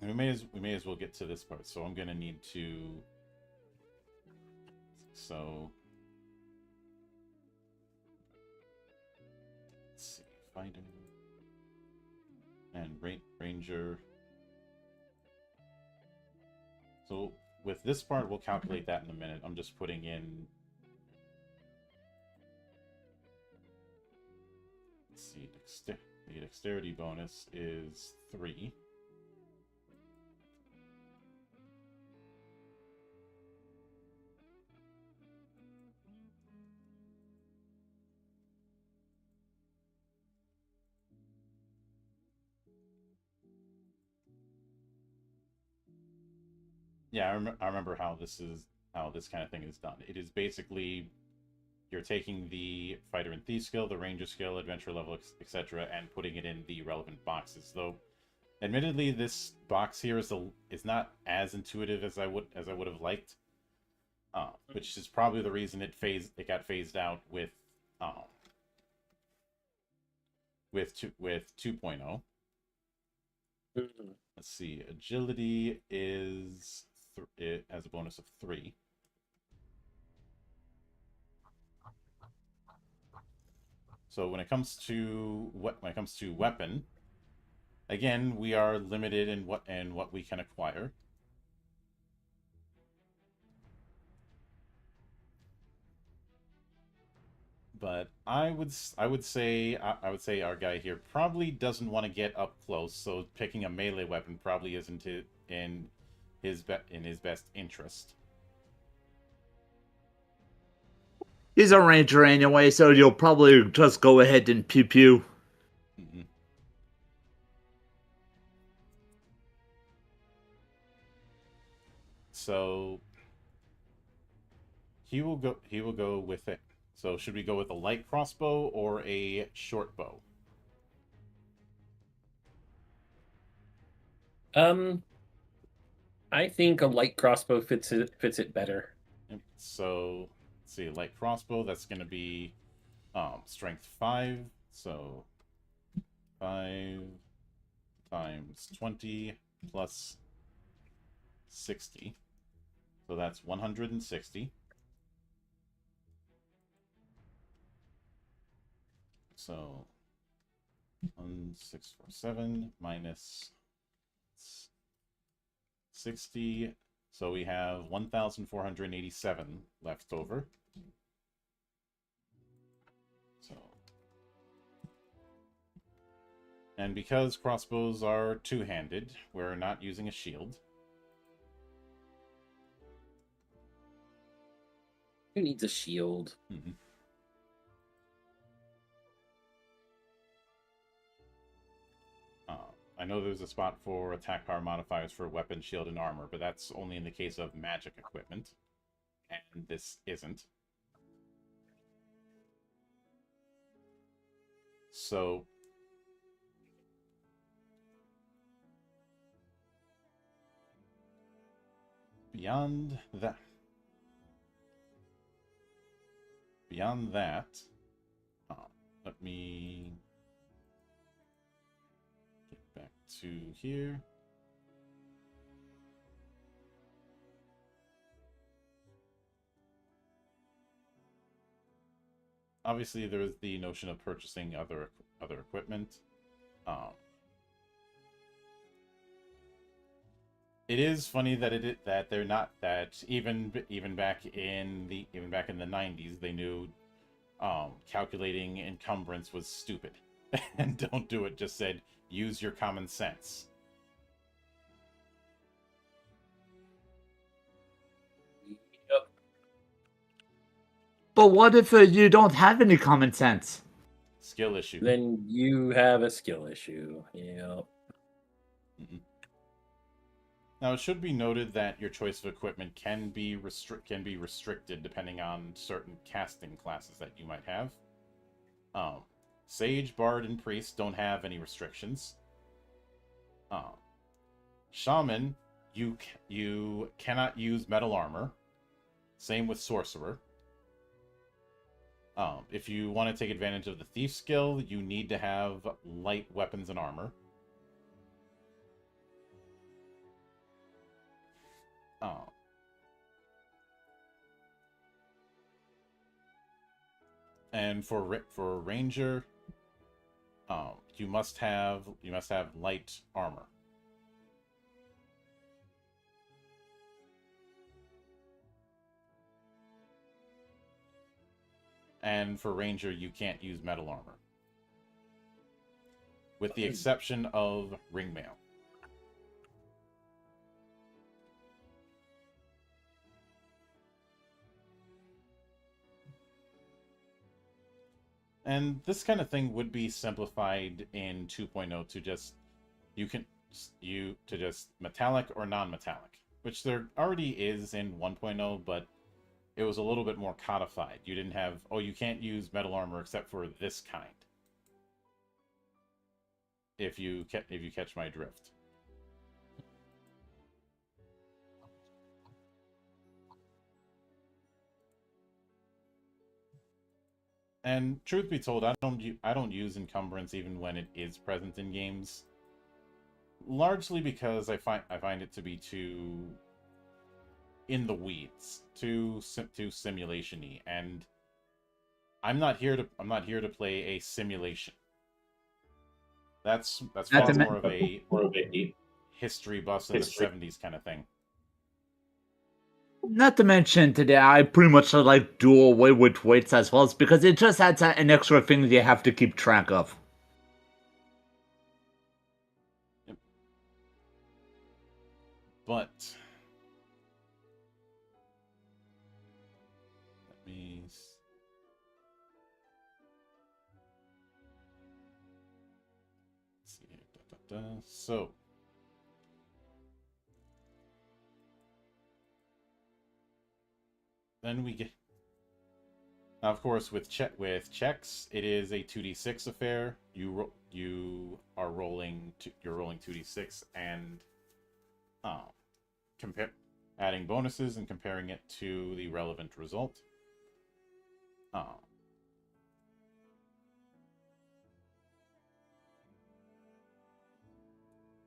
And we may as well get to this part. So I'm gonna need to. So let's see, fighter and ranger. So with this part, we'll calculate that in a minute. I'm just putting in. Let's see, the dexterity bonus is 3. Yeah, I remember how this kind of thing is done. It is basically you're taking the fighter and thief skill, the ranger skill, adventure level, etc., and putting it in the relevant boxes. Though, admittedly, this box here is not as intuitive as I would have liked, which is probably the reason it got phased out with 2.0. Let's see, agility is it has a bonus of 3. So when it comes to weapon, again, we are limited in what we can acquire. But I would say our guy here probably doesn't want to get up close, so picking a melee weapon probably isn't in his best interest. He's a ranger anyway, so you'll probably just go ahead and pew pew. So he will go with it. So should we go with a light crossbow or a short bow? I think a light crossbow fits it better. So let's see, light crossbow, that's going to be strength 5, so 5 times 20 plus 60, so that's 160. So 1647 minus 60, so we have 1,487 left over. So, and because crossbows are two-handed, we're not using a shield. Who needs a shield? I know there's a spot for attack power modifiers for weapon, shield, and armor, but that's only in the case of magic equipment, and this isn't. So beyond that, let me get back to here. Obviously, there is the notion of purchasing other equipment. It is funny that they're not that even back in the 90s they knew calculating encumbrance was stupid and don't do it. Just said use your common sense. Yep. But what if you don't have any common sense? Skill issue. Then you have a skill issue. Yep. Now, it should be noted that your choice of equipment can be restricted depending on certain casting classes that you might have. Sage, Bard, and Priest don't have any restrictions. Shaman, you cannot use metal armor. Same with Sorcerer. If you want to take advantage of the Thief skill, you need to have light weapons and armor. And for Ranger, you must have light armor. And for Ranger, you can't use metal armor, with the exception of ringmail. And this kind of thing would be simplified in 2.0 to just just metallic or non-metallic, which there already is in 1.0, but it was a little bit more codified. You didn't have, oh, you can't use metal armor except for this kind. If you catch my drift. And truth be told, I don't use encumbrance even when it is present in games. Largely because I find it to be too in the weeds, too simulation-y, and I'm not here to play a simulation. That's far more of a history buff in the 70s kind of thing. Not to mention today, I pretty much like do away with weights as well, because it just adds an extra thing that you have to keep track of. Yep. But let me see. So. Then we get, now, of course, with checks, it is a 2d6 affair. You are rolling 2d6 and adding bonuses and comparing it to the relevant result.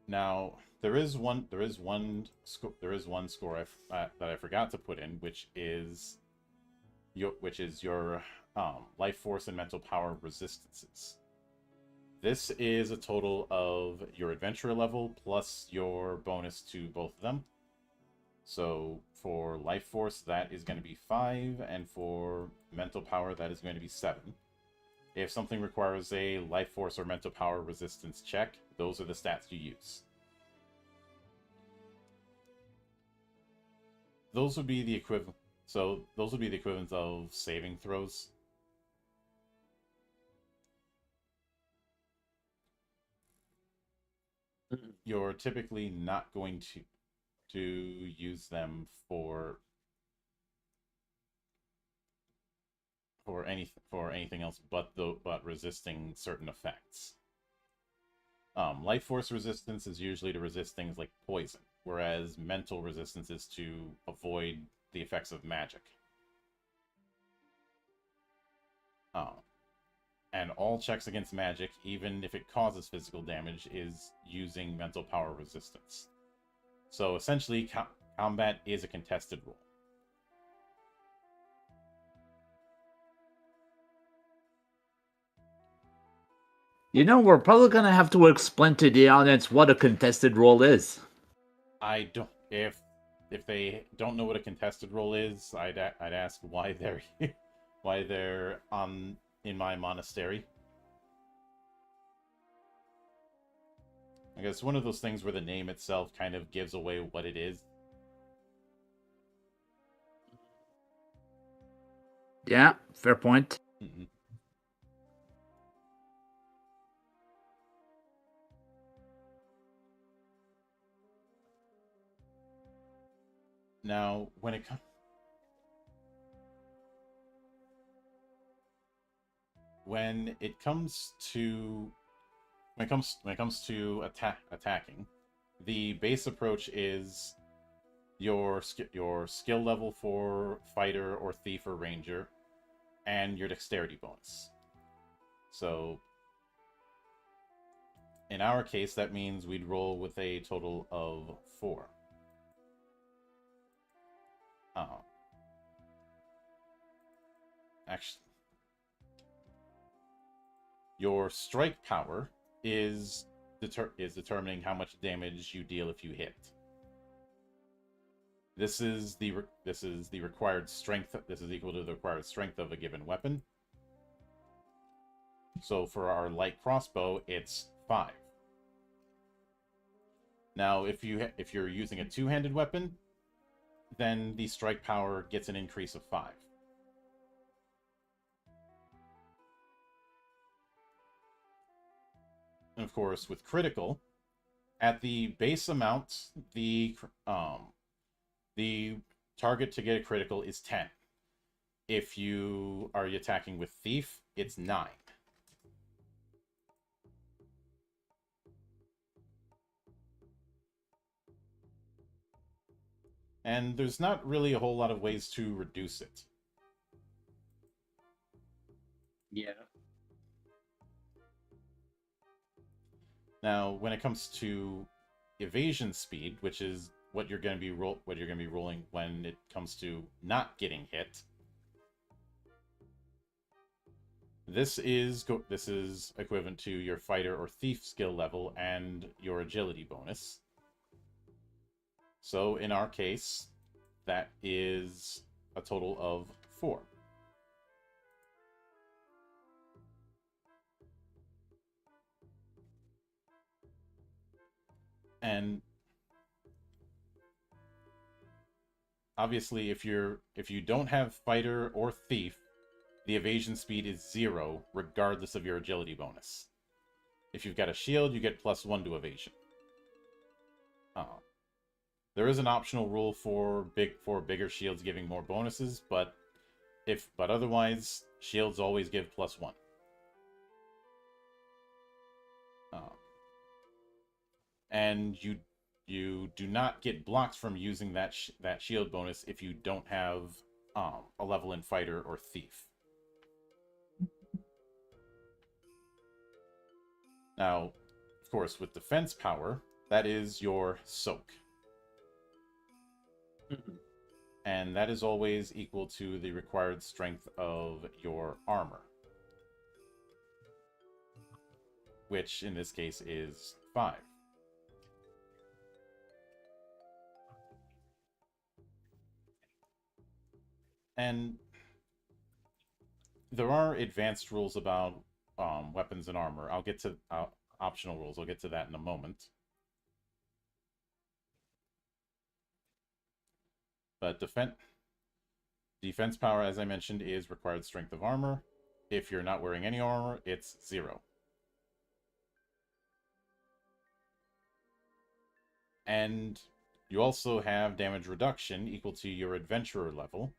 Now, there is one score that I forgot to put in, which is your life force and mental power resistances. This is a total of your adventurer level plus your bonus to both of them. So for life force, that is going to be 5, and for mental power, that is going to be 7. If something requires a life force or mental power resistance check, those are the stats you use. Those would be the equivalent. So those would be the equivalent of saving throws. You're typically not going to use them for anything else but resisting certain effects. Life force resistance is usually to resist things like poison, whereas mental resistance is to avoid the effects of magic. And all checks against magic, even if it causes physical damage, is using mental power resistance. So essentially, combat is a contested roll. You know, we're probably gonna have to explain to the audience what a contested roll is. I don't. If they don't know what a contested role is, I'd ask why they're why they're in my monastery. I guess one of those things where the name itself kind of gives away what it is. Yeah, fair point. Mm-mm. Now, when it comes to attacking, the base approach is your skill level for fighter or thief or ranger, and your dexterity bonus. So, in our case, that means we'd roll with a total of 4. Actually, your strike power is determining how much damage you deal if you hit. This is the required strength. This is equal to the required strength of a given weapon. So for our light crossbow, it's 5. Now, if you're using a two-handed weapon, then the strike power gets an increase of 5. And of course, with critical, at the base amount, the target to get a critical is 10. If you are attacking with thief, it's 9. And there's not really a whole lot of ways to reduce it. Yeah. Now, when it comes to evasion speed, which is what you're going to be rolling when it comes to not getting hit, this is equivalent to your fighter or thief skill level and your agility bonus. So in our case, that is a total of 4. And obviously, if you don't have fighter or thief, the evasion speed is 0, regardless of your agility bonus. If you've got a shield, you get +1 to evasion. There is an optional rule for bigger shields giving more bonuses, but otherwise, shields always give +1. And you do not get blocked from using that shield bonus if you don't have a level in fighter or thief. Now, of course, with defense power, that is your soak. And that is always equal to the required strength of your armor, which in this case is 5. And there are advanced rules about weapons and armor. I'll get to optional rules. I'll get to that in a moment. But defense power, as I mentioned, is required strength of armor. If you're not wearing any armor, it's 0. And you also have damage reduction equal to your adventurer level.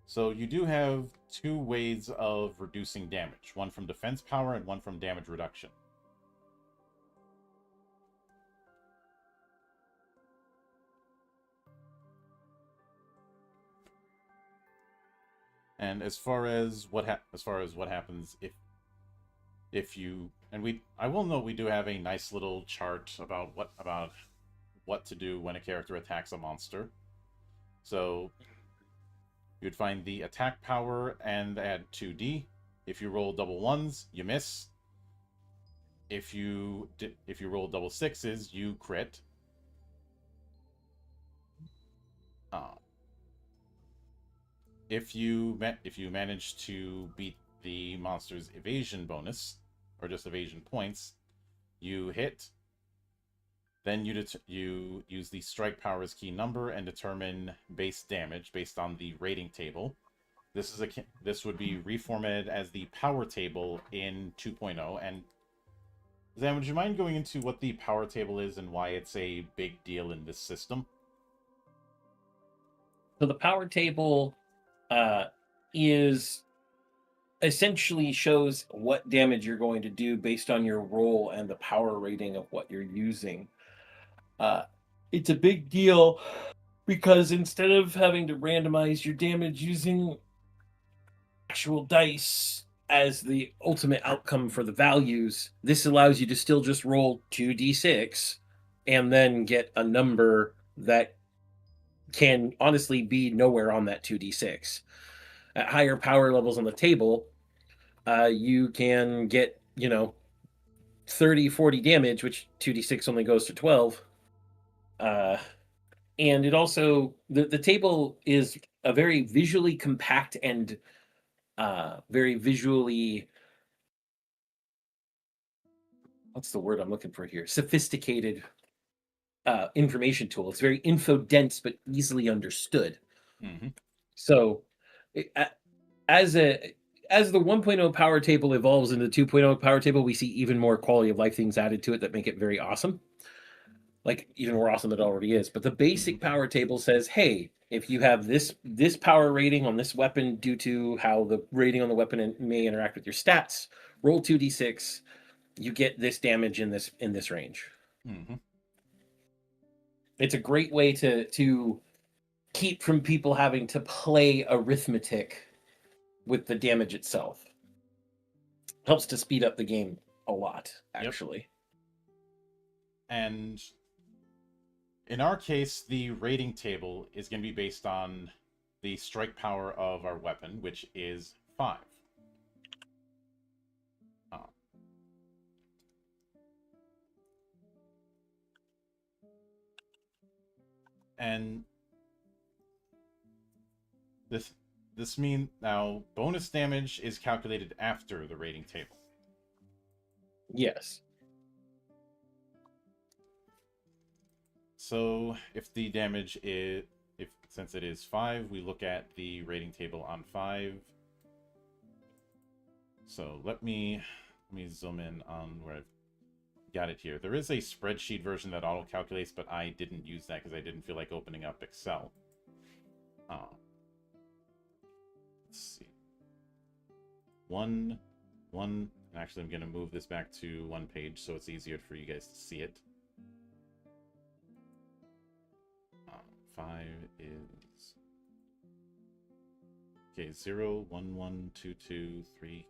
So you do have 2 ways of reducing damage, one from defense power and one from damage reduction. And as far as what happens if you, and I will note we do have a nice little chart about what to do when a character attacks a monster. So you'd find the attack power and add 2d. If you roll double ones, you miss. If you roll double sixes, you crit. If you manage to beat the monster's evasion bonus, or just evasion points, you hit. Then you use the strike power as key number and determine base damage based on the rating table. This would be reformatted as the power table in 2.0. And Zan, would you mind going into what the power table is and why it's a big deal in this system? So the power table is essentially shows what damage you're going to do based on your roll and the power rating of what you're using. It's a big deal because instead of having to randomize your damage using actual dice as the ultimate outcome for the values, this allows you to still just roll 2d6 and then get a number that can honestly be nowhere on that 2d6. At higher power levels on the table, you can get, 30, 40 damage, which 2d6 only goes to 12. And it also, the table is a very visually compact and very visually, what's the word I'm looking for here? Sophisticated information tool. It's very info dense, but easily understood. Mm-hmm. So as the 1.0 power table evolves into the 2.0 power table, we see even more quality of life things added to it that make it very awesome. Like even more awesome than it already is. But the basic power table says, hey, if you have this power rating on this weapon due to how the rating on the weapon may interact with your stats, roll 2d6, you get this damage in this range. Mm-hmm. It's a great way to keep from people having to play arithmetic with the damage itself. Helps to speed up the game a lot, actually. Yep. And in our case, the rating table is going to be based on the strike power of our weapon, which is 5. And this means now bonus damage is calculated after the rating table. Yes. So if the damage is, since it is 5, we look at the rating table on 5. So let me zoom in on where I've got it here. There is a spreadsheet version that auto calculates, but I didn't use that because I didn't feel like opening up Excel. Let's see. 1. Actually, I'm going to move this back to one page so it's easier for you guys to see it. 5 is... Okay, 0, 1, 1, 2, 2, 3.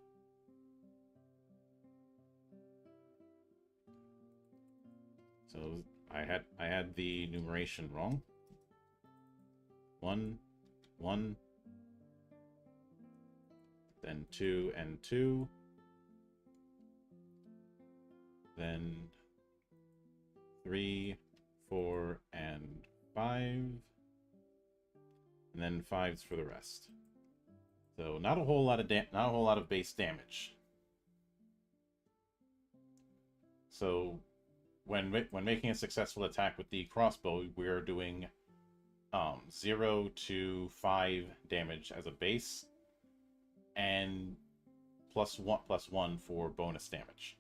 So I had the numeration wrong. 1, 1, then 2 and 2, then 3, 4, and 5, and then 5s for the rest. So not a whole lot of base damage. So when making a successful attack with the crossbow, we're doing 0 to 5 damage as a base, and +1 for bonus damage.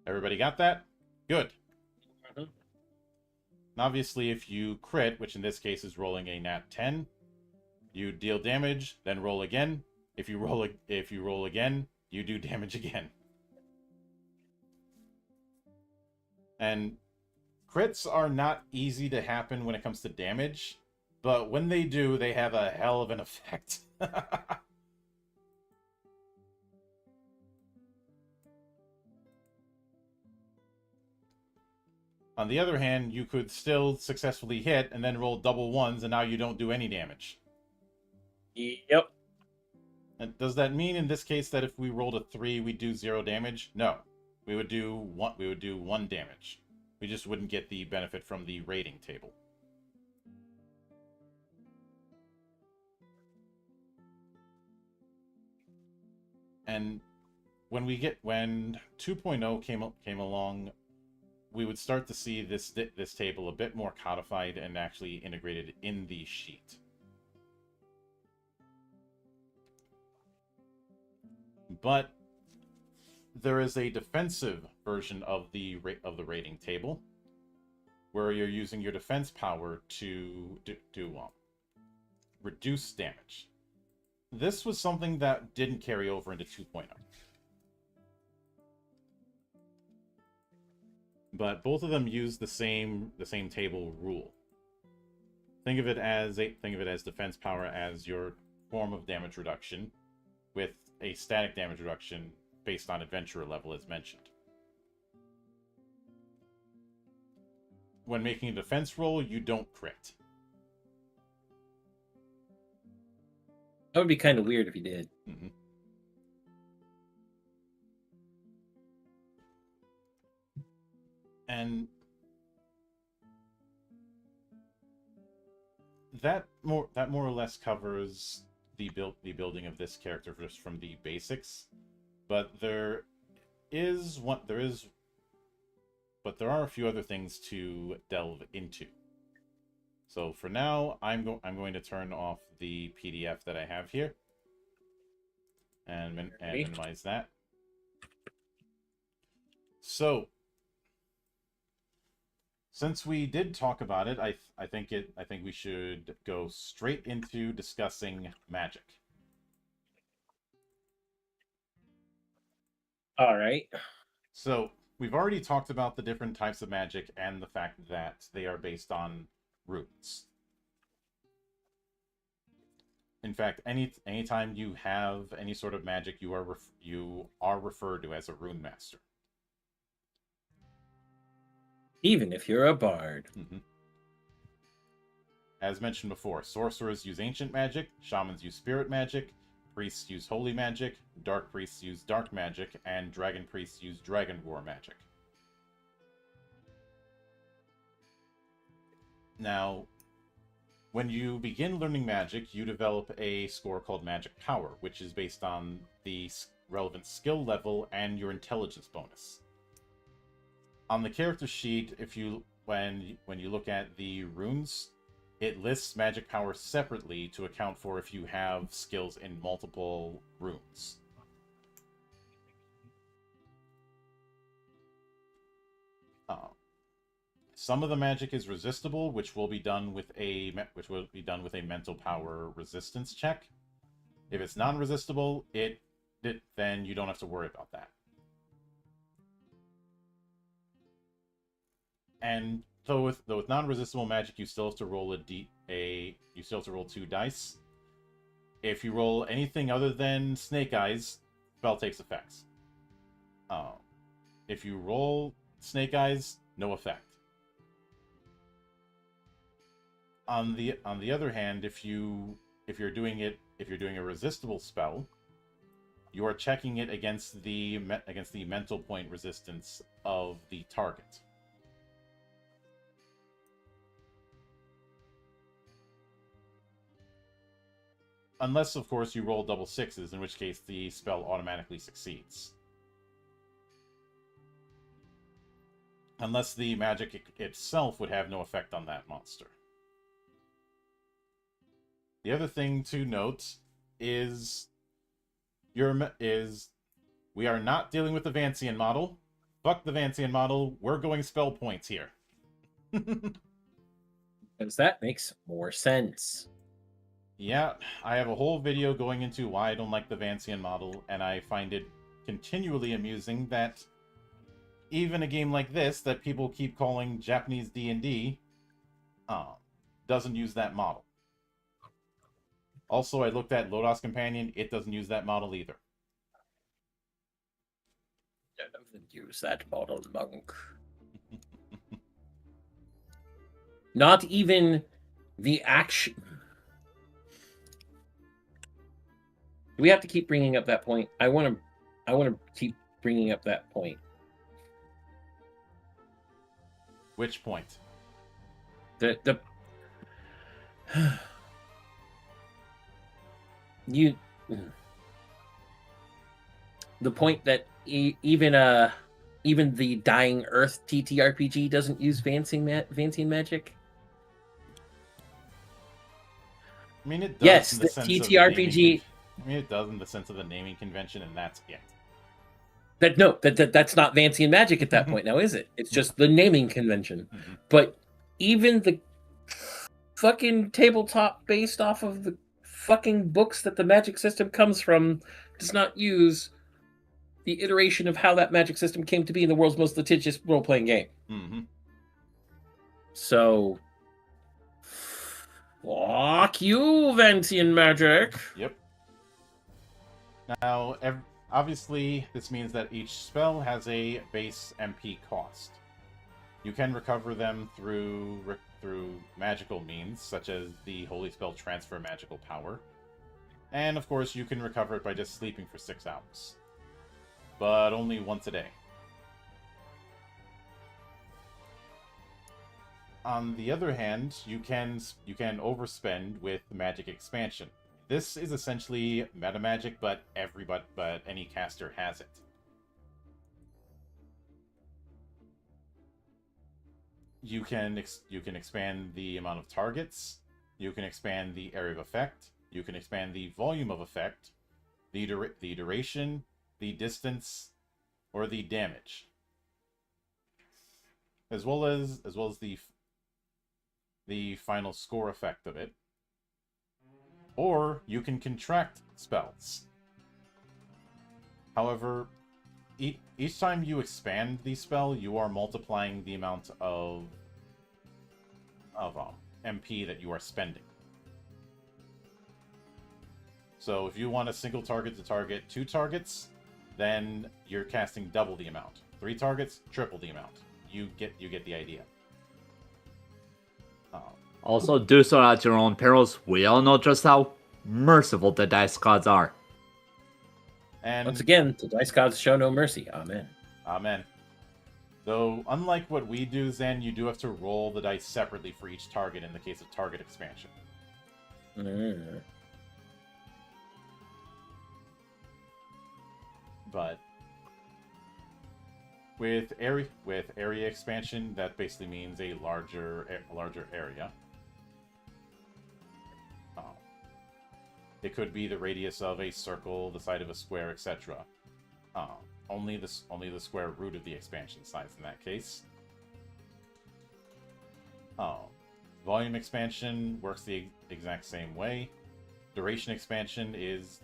Everybody got that? Good. Mm-hmm. Obviously, if you crit, which in this case is rolling a nat 10, you deal damage, then roll again. If you roll again, you do damage again. And crits are not easy to happen when it comes to damage, but when they do, they have a hell of an effect. On the other hand, you could still successfully hit and then roll double ones, and now you don't do any damage. Yep. And does that mean in this case that if we rolled a 3, we'd do 0 damage? No. We would do 1 damage. We just wouldn't get the benefit from the rating table. And when 2.0 came along, we would start to see this table a bit more codified and actually integrated in the sheet. But there is a defensive version of the rating table where you're using your defense power to reduce damage. This was something that didn't carry over into 2.0. But both of them use the same table rule. Think of it as defense power as your form of damage reduction, with a static damage reduction based on adventurer level, as mentioned. When making a defense roll, you don't crit. That would be kind of weird if you did. Mm-hmm. And that more or less covers the building of this character just from the basics. But there are a few other things to delve into. So for now, I'm going to turn off the PDF that I have here and minimize that. So, since we did talk about it, I think we should go straight into discussing magic. All right. So, we've already talked about the different types of magic and the fact that they are based on runes. In fact, anytime you have any sort of magic, you are referred to as a rune master. Even if you're a bard. Mm-hmm. As mentioned before, sorcerers use ancient magic, shamans use spirit magic, priests use holy magic, dark priests use dark magic, and dragon priests use dragon war magic. Now, when you begin learning magic, you develop a score called Magic Power, which is based on the relevant skill level and your intelligence bonus. On the character sheet, when you look at the runes, it lists Magic Power separately to account for if you have skills in multiple runes. Some of the magic is resistible, which will be done with a mental power resistance check. If it's non-resistible, then you don't have to worry about that. And though with non-resistible magic, you still have to roll you still have to roll 2 dice. If you roll anything other than Snake Eyes, spell takes effects. If you roll Snake Eyes, no effect. On the other hand, if you're doing a resistible spell, you are checking it against the mental point resistance of the target. Unless, of course, you roll double 6s, in which case the spell automatically succeeds. Unless the magic itself would have no effect on that monster. The other thing to note is we are not dealing with the Vancian model. Fuck the Vancian model. We're going spell points here. Because that makes more sense. Yeah, I have a whole video going into why I don't like the Vancian model, and I find it continually amusing that even a game like this that people keep calling Japanese D&D doesn't use that model. Also, I looked at Lodos Companion. It doesn't use that model either. Doesn't use that model, monk. Not even the action. we have to keep bringing up that point? I want to keep bringing up that point. Which point? The the point that even the Dying Earth TTRPG doesn't use Vancian magic. I mean, it does. Yes, in the sense of TTRPG. I mean, it does in the sense of the naming convention, and that's it. That's not Vancian magic at that point now, is it? It's just the naming convention. Mm-hmm. But even the fucking tabletop based off of the fucking books that the magic system comes from does not use the iteration of how that magic system came to be in the world's most litigious role-playing game. Mm-hmm. So, fuck you, Vancian magic. Yep. Now, obviously, this means that each spell has a base MP cost. You can recover them through magical means, such as the Holy Spell Transfer Magical Power. And, of course, you can recover it by just sleeping for 6 hours. But only once a day. On the other hand, you can overspend with magic expansion. This is essentially meta magic, but any caster has it. You can expand the amount of targets. You can expand the area of effect. You can expand the volume of effect, the duration, the distance, or the damage, as well as the final score effect of it. Or you can contract spells. However, each time you expand the spell, you are multiplying the amount of MP that you are spending. So if you want a single target to target 2 targets, then you're casting double the amount. 3 targets, triple the amount. You get the idea. Also, do so at your own perils. We all know just how merciful the dice gods are. And once again, the dice gods show no mercy. Amen. Amen. Though, unlike what we do, Zen, you do have to roll the dice separately for each target in the case of target expansion. But with area expansion, that basically means a larger area. It could be the radius of a circle, the side of a square, etc. Only the square root of the expansion size in that case. Volume expansion works the exact same way. Duration expansion is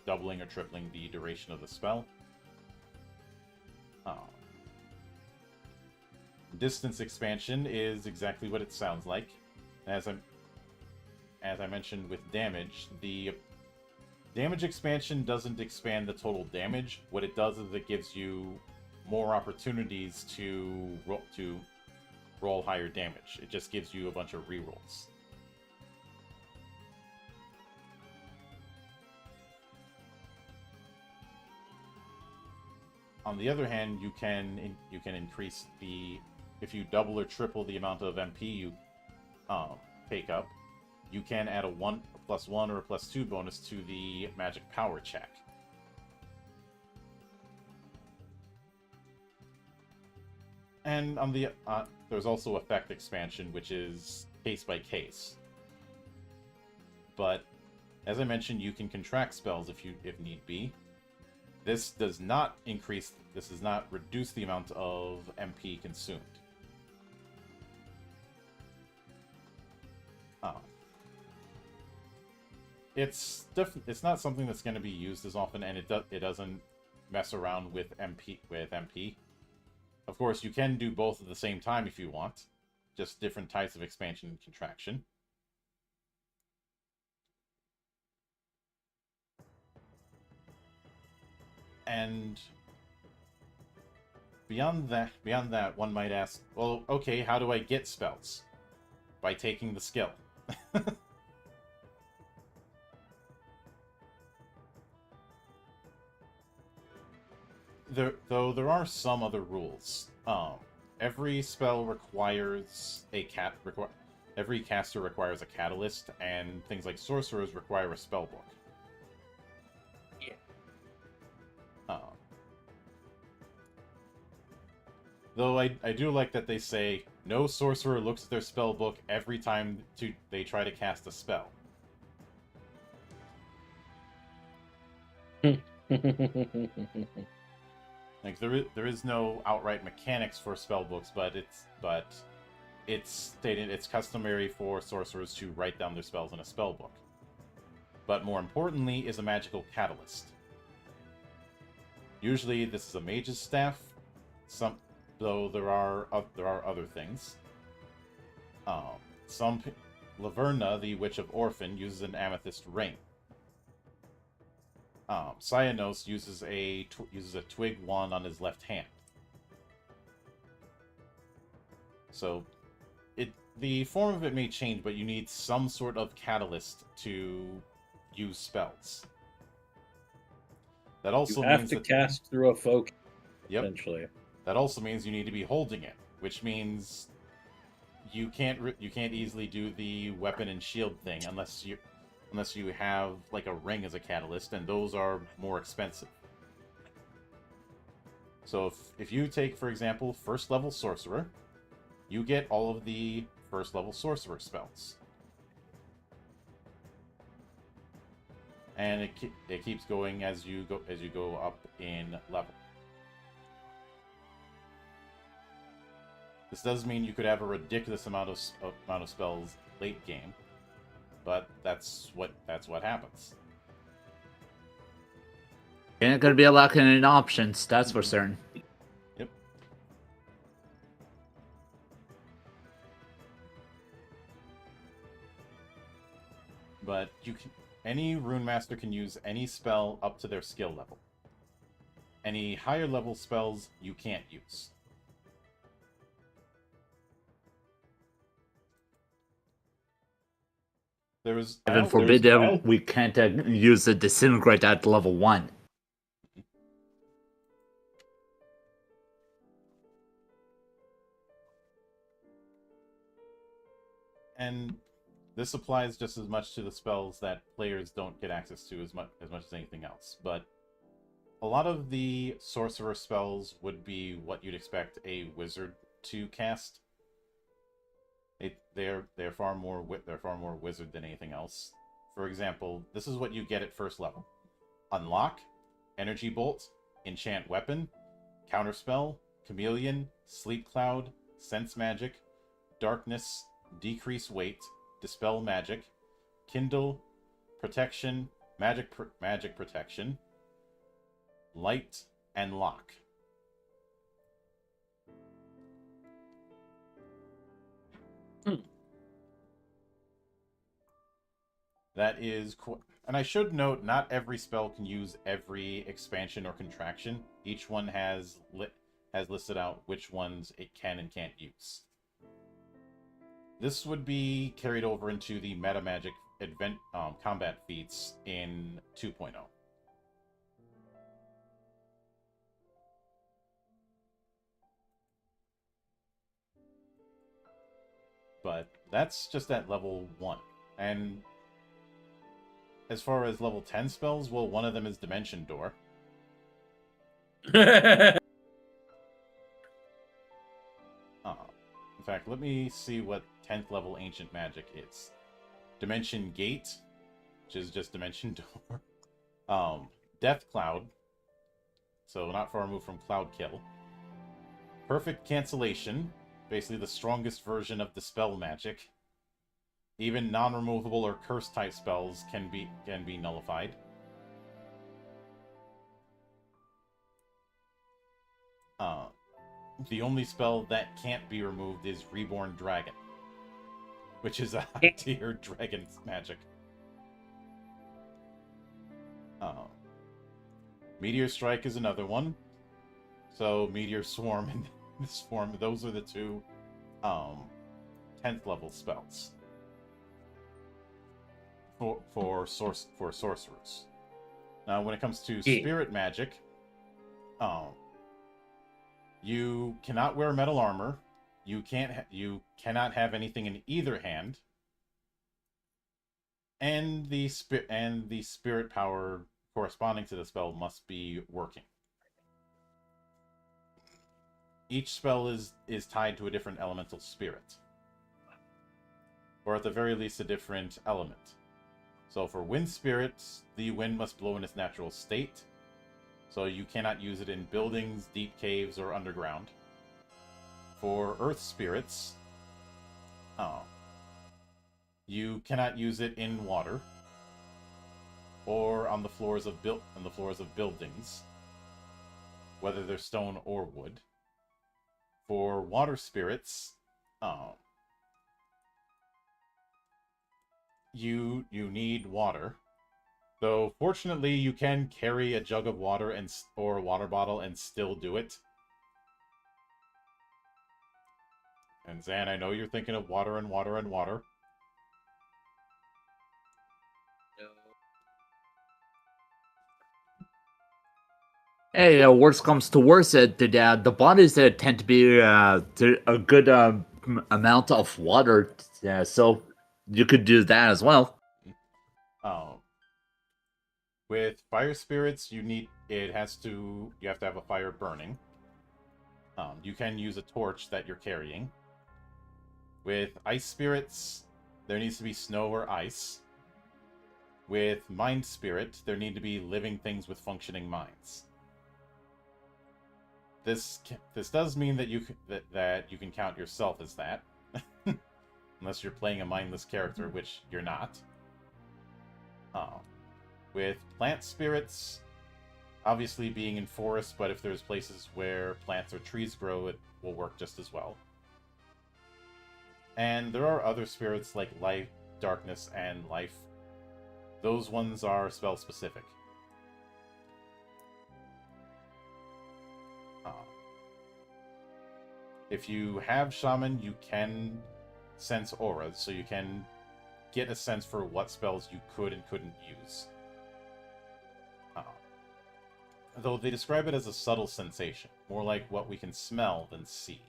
doubling or tripling the duration of the spell. Distance expansion is exactly what it sounds like. As I mentioned with damage, the damage expansion doesn't expand the total damage. What it does is it gives you more opportunities to roll higher damage. It just gives you a bunch of rerolls. On the other hand, you can increase if you double or triple the amount of MP you take up, you can add a +1 or a +2 bonus to the magic power check. And on the there's also effect expansion, which is case by case. But as I mentioned, you can contract spells if need be. This does not reduce the amount of MP consumed. It's not something that's going to be used as often, and it doesn't mess around with MP. Of course, you can do both at the same time if you want, just different types of expansion and contraction. And beyond that, one might ask, well, okay, how do I get spells? By taking the skill. Though there are some other rules. Every spell requires every caster requires a catalyst, and things like sorcerers require a spell book. Yeah. Though I do like that they say no sorcerer looks at their spell book every time they try to cast a spell. Like there is no outright mechanics for spell books, but it's stated it's customary for sorcerers to write down their spells in a spell book. But more importantly is a magical catalyst. Usually this is a mage's staff, though there are other things. Laverna, the Witch of Orphan, uses an amethyst ring. Cyanos uses a twig wand on his left hand. So, the form of it may change, but you need some sort of catalyst to use spells. That also you have means to that, cast through a focus. Yep. Essentially. That also means you need to be holding it, which means you can't easily do the weapon and shield thing unless you have like a ring as a catalyst, and those are more expensive. So if you take, for example, first level sorcerer, you get all of the first level sorcerer spells, and it keeps going as you go up in level. This does mean you could have a ridiculous amount of spells late game, but that's what happens. Ain't gonna be lacking in options, that's for certain. Yep. But any rune master can use any spell up to their skill level. Any higher level spells you can't use. Heaven forbid we can't use the disintegrate at level 1. And this applies just as much to the spells that players don't get access to as much as anything else. But a lot of the sorcerer spells would be what you'd expect a wizard to cast. They're far more wizard than anything else. For example, this is what you get at first level: Unlock, Energy Bolt, Enchant Weapon, Counterspell, Chameleon, Sleep Cloud, Sense Magic, Darkness, Decrease Weight, Dispel Magic, Kindle, Protection, Magic Protection, Light, and Lock. That is and I should note, not every spell can use every expansion or contraction. Each one has listed out which ones it can and can't use. This would be carried over into the meta magic combat feats in 2.0. But that's just at level 1. And as far as level 10 spells, well, one of them is Dimension Door. In fact, let me see what 10th level Ancient Magic is. Dimension Gate, which is just Dimension Door. Death Cloud, so not far removed from Cloud Kill. Perfect Cancellation, basically the strongest version of Dispel Magic. Even non-removable or curse-type spells can be nullified. The only spell that can't be removed is Reborn Dragon, which is a high-tier dragon magic. Meteor Strike is another one. So Meteor Swarm and this form, those are the two 10th level spells for sorcerers. Now, when it comes to spirit magic, You cannot wear metal armor. You cannot have anything in either hand. And the spirit power corresponding to the spell must be working. Each spell is tied to a different elemental spirit, or at the very least a different element. So for wind spirits, the wind must blow in its natural state, so you cannot use it in buildings, deep caves, or underground. For earth spirits, you cannot use it in water or on the floors of buildings, whether they're stone or wood. For water spirits, you need water. Though fortunately, you can carry a jug of water or a water bottle and still do it. And Zan, I know you're thinking of water and water and water. Hey, worst comes to worst, the bodies tend to be a good amount of water, so you could do that as well. With fire spirits, you have to have a fire burning. You can use a torch that you're carrying. With ice spirits, there needs to be snow or ice. With mind spirit, there need to be living things with functioning minds. This does mean that you can count yourself as that, unless you're playing a mindless character, which you're not. With plant spirits, obviously being in forests, but if there's places where plants or trees grow, it will work just as well. And there are other spirits like life, darkness, and life. Those ones are spell specific. If you have Shaman, you can sense auras, so you can get a sense for what spells you could and couldn't use. Though they describe it as a subtle sensation, more like what we can smell than see.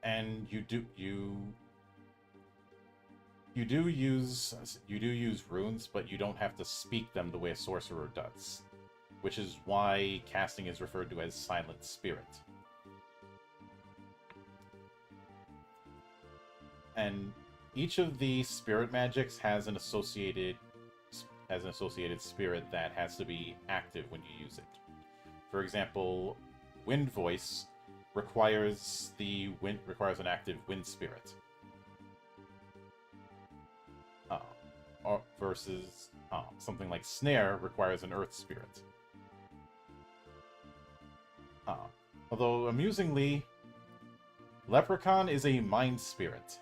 And you do use runes, but you don't have to speak them the way a sorcerer does, which is why casting is referred to as silent spirit. And each of the spirit magics has an associated spirit that has to be active when you use it. For example, Wind Voice requires an active wind spirit. Versus something like Snare requires an earth spirit. Although, amusingly, Leprechaun is a mind spirit.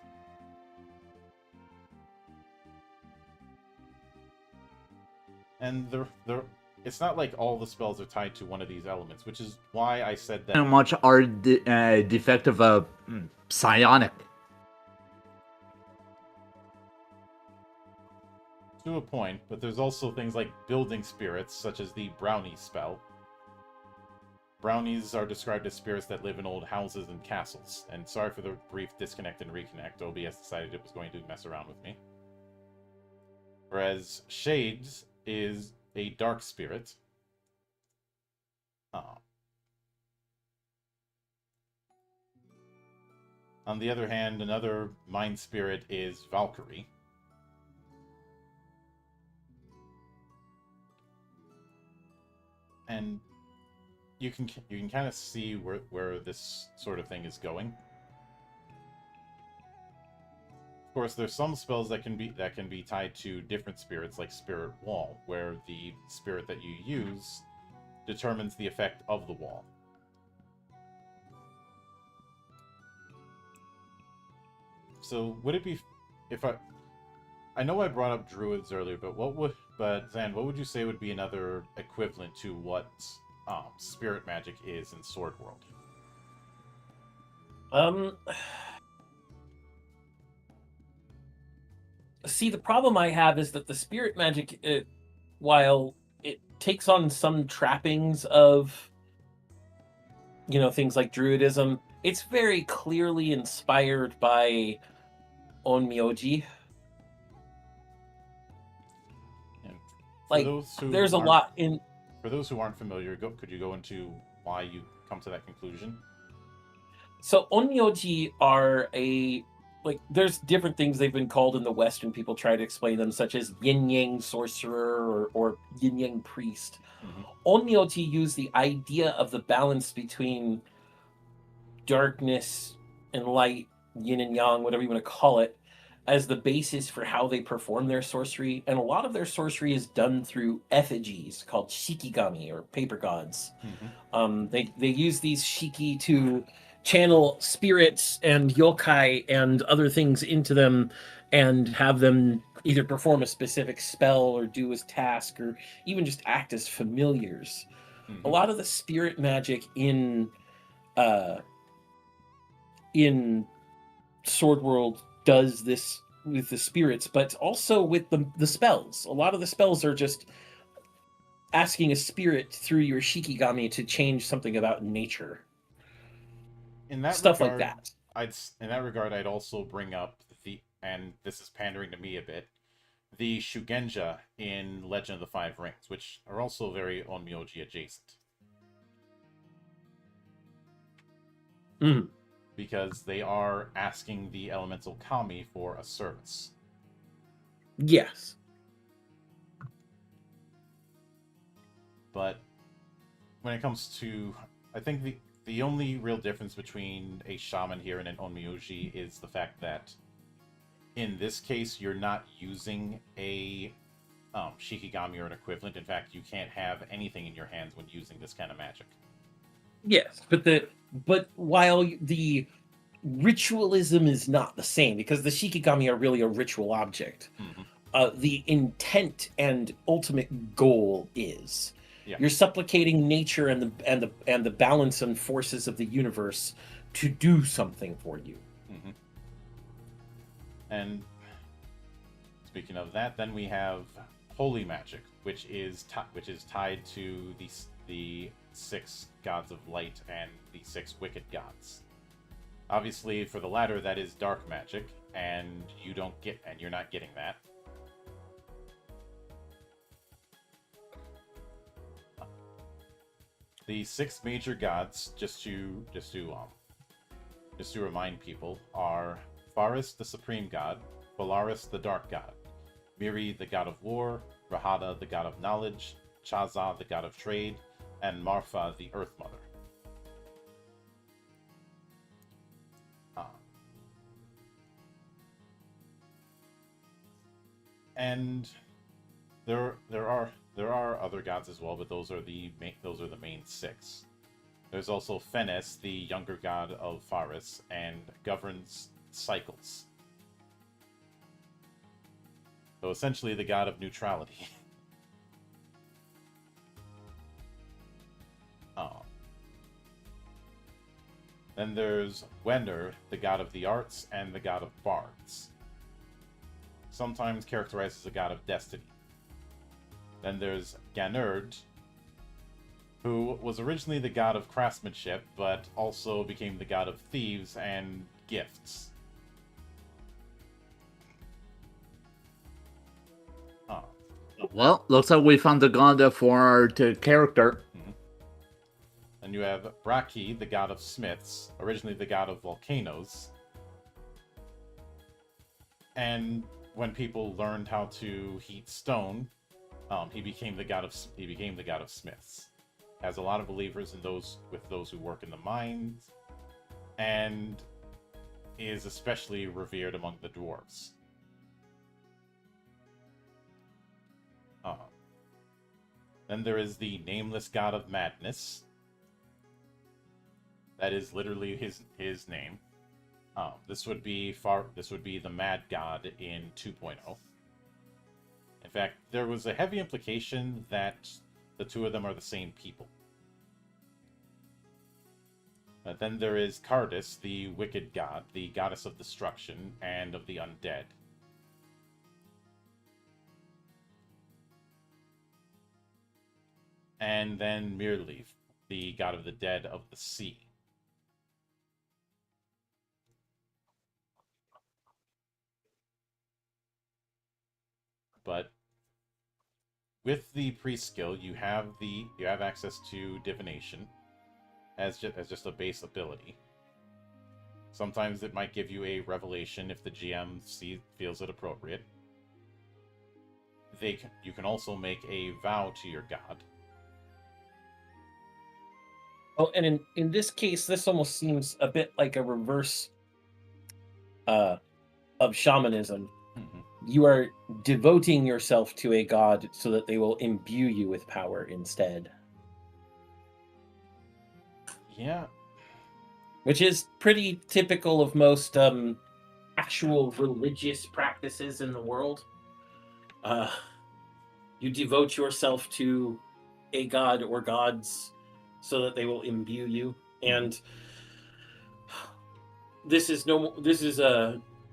And it's not like all the spells are tied to one of these elements, which is why I said that. How much are defective psionic? To a point, but there's also things like building spirits, such as the Brownie spell. Brownies are described as spirits that live in old houses and castles. And sorry for the brief disconnect and reconnect. OBS decided it was going to mess around with me. Whereas Shades is a dark spirit. On the other hand, another mind spirit is Valkyrie. And you can kind of see where this sort of thing is going. Of course, there's some spells that can be tied to different spirits, like Spirit Wall, where the spirit that you use determines the effect of the wall. So would it be if I know I brought up druids earlier, but Zan, what would you say would be another equivalent to what spirit magic is in Sword World? See, the problem I have is that the spirit magic while it takes on some trappings of, things like druidism, it's very clearly inspired by Onmyoji. And Like, there's a lot in... For those who aren't familiar, could you go into why you come to that conclusion? So Onmyoji are there's different things they've been called in the West when people try to explain them, such as yin-yang sorcerer or yin-yang priest. Mm-hmm. Onmyoji use the idea of the balance between darkness and light, yin and yang, whatever you want to call it, as the basis for how they perform their sorcery. And a lot of their sorcery is done through effigies called shikigami, or paper gods. Mm-hmm. They use these shiki to channel spirits and yokai and other things into them and have them either perform a specific spell or do a task or even just act as familiars. Mm-hmm. A lot of the spirit magic in Sword World does this with the spirits, but also with the spells. A lot of the spells are just asking a spirit through your shikigami to change something about nature. In that Stuff regard, like that. I'd also bring up and this is pandering to me a bit, the Shugenja in Legend of the Five Rings, which are also very Onmyoji adjacent. Mm. Because they are asking the elemental kami for a service. Yes. But when it comes to, I think the only real difference between a shaman here and an Onmyoji is the fact that in this case you're not using a shikigami or an equivalent. In fact, you can't have anything in your hands when using this kind of magic. Yes, but while the ritualism is not the same, because the shikigami are really a ritual object, the intent and ultimate goal is. Yeah. You're supplicating nature and the balance and forces of the universe to do something for you. Mm-hmm. And speaking of that, then we have holy magic, which is tied to the 6 gods of light and the 6 wicked gods. Obviously, for the latter, that is dark magic, and you're not getting that. The 6 major gods, just to remind people, are Faris, the supreme god; Polaris, the dark god; Miri, the god of war; Rahada, the god of knowledge; Chaza, the god of trade; and Marfa, the earth mother. And there are other gods as well, but those are the main 6. There's also Fenes, the younger god of Faris, and governs cycles. So essentially the god of neutrality. Then there's Wenner, the god of the arts and the god of bards. Sometimes characterized as a god of destiny. Then there's Ganerd, who was originally the god of craftsmanship, but also became the god of thieves and gifts. Well, looks like we found the god for the character. Then you have Braki, the god of smiths, originally the god of volcanoes. And when people learned how to heat stone, he became the god of smiths. Has a lot of believers in those who work in the mines, and is especially revered among the dwarves. Then there is the nameless god of madness. That is literally his name. This would be the mad god in 2.0. In fact, there was a heavy implication that the two of them are the same people. But then there is Cardis, the wicked god, the goddess of destruction and of the undead. and then Mirleaf, the god of the dead of the sea. But with the priest skill, you have access to divination as just a base ability. Sometimes it might give you a revelation if the GM feels it appropriate. You can also make a vow to your god. Oh, and in this case, this almost seems a bit like a reverse of shamanism. Mm-hmm. You are devoting yourself to a god so that they will imbue you with power instead. Yeah. Which is pretty typical of most actual religious practices in the world. You devote yourself to a god or gods so that they will imbue you, and this is no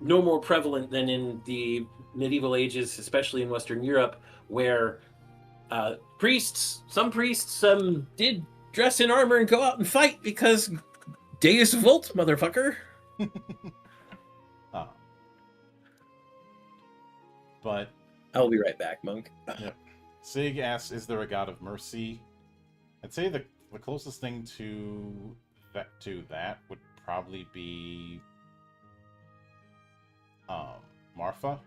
more prevalent than in the medieval ages, especially in Western Europe, where some priests did dress in armor and go out and fight because Deus Vult, motherfucker. But I'll be right back, monk. Yep. Sig asks, "Is there a god of mercy?" I'd say the closest thing to that would probably be Marfa.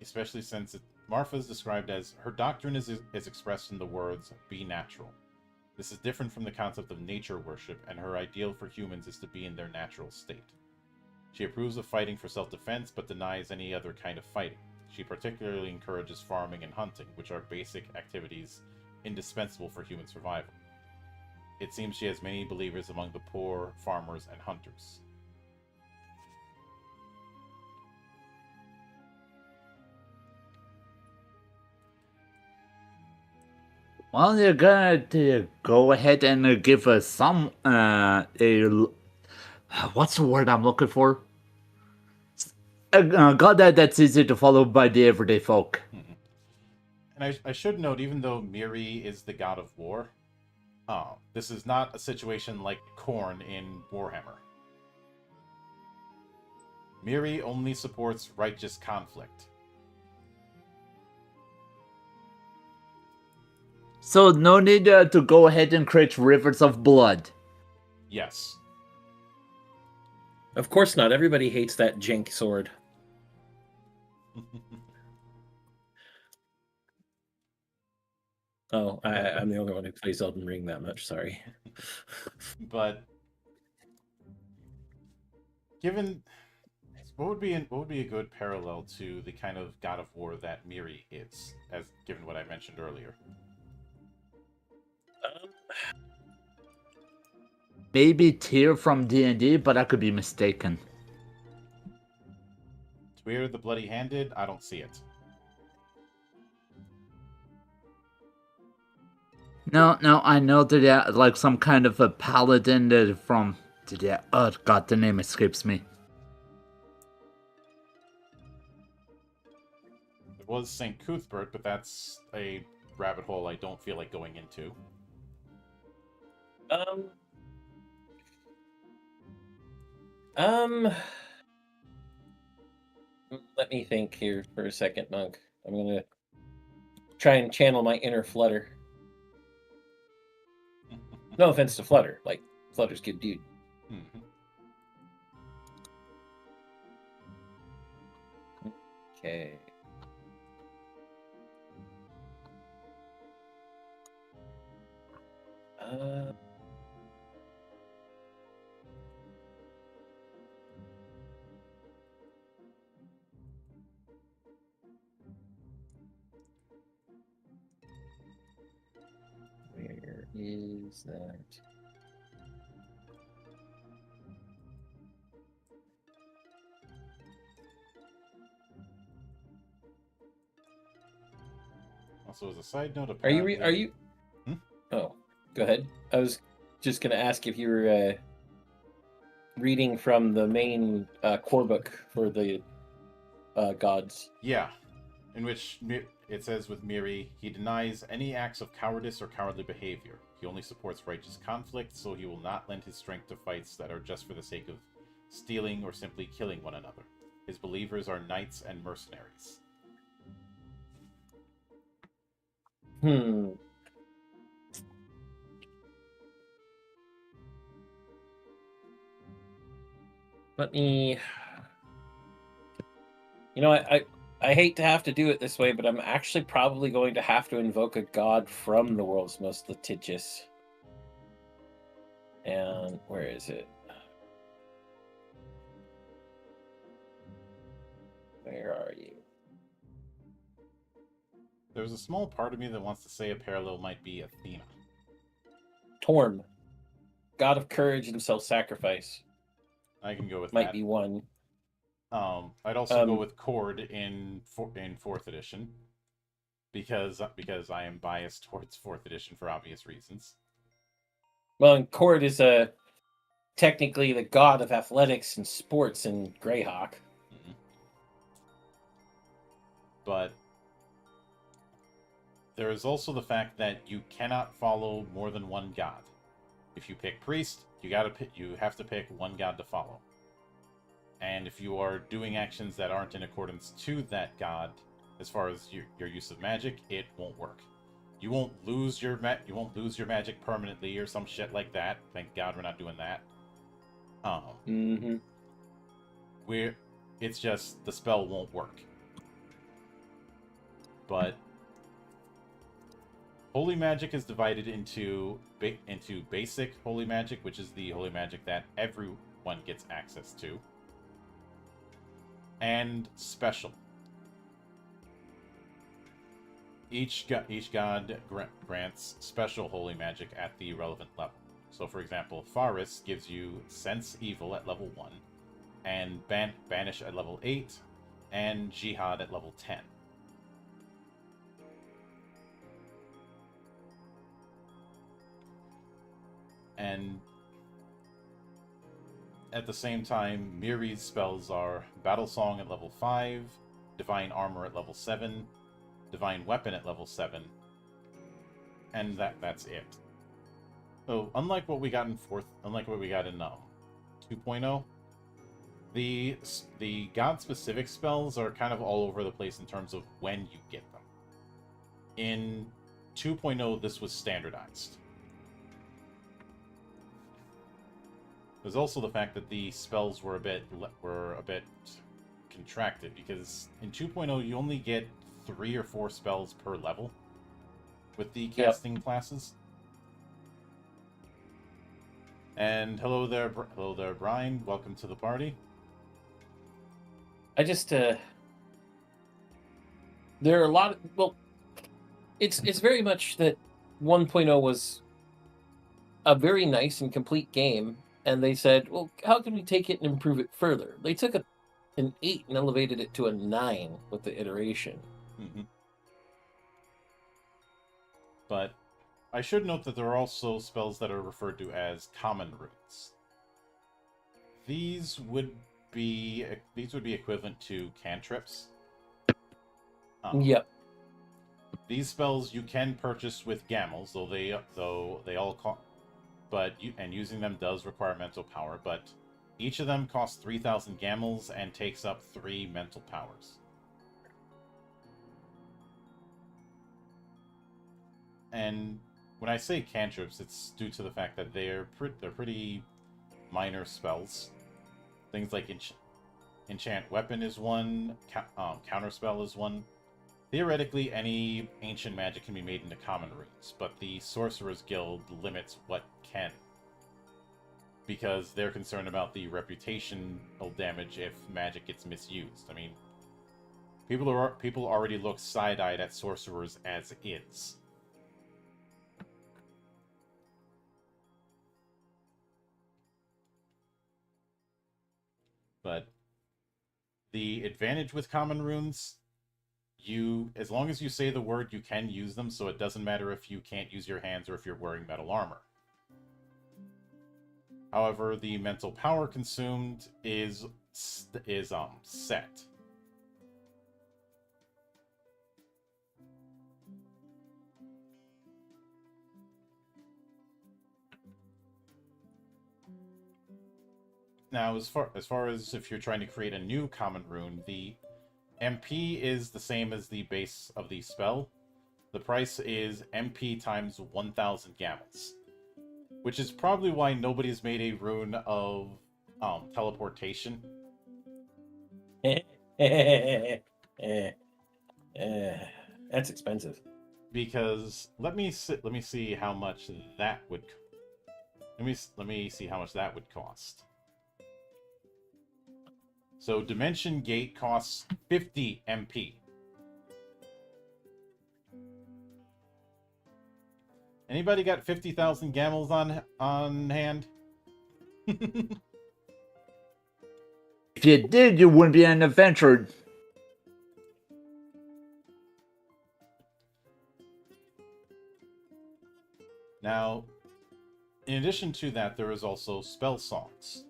Especially since Marfa is described as, her doctrine is expressed in the words, "be natural." This is different from the concept of nature worship, and her ideal for humans is to be in their natural state. She approves of fighting for self-defense, but denies any other kind of fighting. She particularly encourages farming and hunting, which are basic activities indispensable for human survival. It seems she has many believers among the poor, farmers, and hunters. Well, you're gonna go ahead and give us some what's the word I'm looking for? A god that's easy to follow by the everyday folk. Mm-hmm. And I should note, even though Miri is the god of war, this is not a situation like Khorne in Warhammer. Miri only supports righteous conflict. So no need to go ahead and create rivers of blood. Yes. Of course not. Everybody hates that jank sword. Oh, I'm the only one who plays Elden Ring that much. Sorry. But given what would be a good parallel to the kind of god of war that Miri is, as given what I mentioned earlier? Maybe Tyr from D&D, but I could be mistaken. Tyr the Bloody-Handed? I don't see it. No, I know that like some kind of a paladin that from... oh god, the name escapes me. It was St. Cuthbert, but that's a rabbit hole I don't feel like going into. Let me think here for a second, monk. I'm gonna try and channel my inner Flutter. No offense to Flutter, like Flutter's good dude. Mm-hmm. Okay. Where is that? Also, as a side note, Are you? Hmm? Oh, go ahead. I was just gonna ask if you were reading from the main core book for the gods. Yeah, in which it says with Miri, he denies any acts of cowardice or cowardly behavior. He only supports righteous conflict, so he will not lend his strength to fights that are just for the sake of stealing or simply killing one another. His believers are knights and mercenaries. Let me... You know, I hate to have to do it this way, but I'm actually probably going to have to invoke a god from the world's most litigious. And where is it? Where are you? There's a small part of me that wants to say a parallel might be Athena. Torm, god of courage and self-sacrifice. I can go with Might that. be one. I'd also go with Cord in 4th edition, because I am biased towards 4th edition for obvious reasons. Well, and Cord is technically the god of athletics and sports in Greyhawk. Mm-hmm. But there is also the fact that you cannot follow more than one god. If you pick priest, you have to pick one god to follow. And if you are doing actions that aren't in accordance to that god, as far as your use of magic, it won't work. You won't lose your magic permanently or some shit like that. Thank God we're not doing that. It's just the spell won't work. But holy magic is divided into basic holy magic, which is the holy magic that everyone gets access to, and special. Each god grants special holy magic at the relevant level. So, for example, Faris gives you Sense Evil at level 1, and Banish at level 8, and Jihad at level 10. And at the same time, Miri's spells are Battle Song at level 5, Divine Armor at level 7, Divine Weapon at level 7, and that's it. So, unlike what we got in 2.0, the god-specific spells are kind of all over the place in terms of when you get them. In 2.0, this was standardized. There's also the fact that the spells were a bit contracted, because in 2.0 you only get 3 or 4 spells per level with the casting classes. And hello there, Brian. Welcome to the party. I just there are a lot of, well, it's very much that 1.0 was a very nice and complete game, and they said, well, how can we take it and improve it further? They took an 8 and elevated it to a 9 with the iteration. Mm-hmm. But I should note that there are also spells that are referred to as common runes. These would be equivalent to cantrips. Yep. These spells you can purchase with gamels, though they all cost, and using them does require mental power. But each of them costs 3,000 gamels and takes up 3 mental powers. And when I say cantrips, it's due to the fact that they're pretty minor spells. Things like Enchant Weapon is one, Counterspell is one. Theoretically, any ancient magic can be made into common runes, but the Sorcerer's Guild limits what can, because they're concerned about the reputational damage if magic gets misused. I mean, people already look side-eyed at sorcerers as is. But the advantage with common runes, as long as you say the word, you can use them, so it doesn't matter if you can't use your hands or if you're wearing metal armor. However, the mental power consumed is set. Now, as far as if you're trying to create a new common rune, the MP is the same as the base of the spell. The price is MP times 1,000 gamels, which is probably why nobody's made a rune of teleportation. That's expensive. Because let me see how much that would. Let me see how much that would cost. So Dimension Gate costs 50 MP. Anybody got 50,000 gamels on hand? If you did, you wouldn't be an adventurer. Now, in addition to that, there is also spell songs.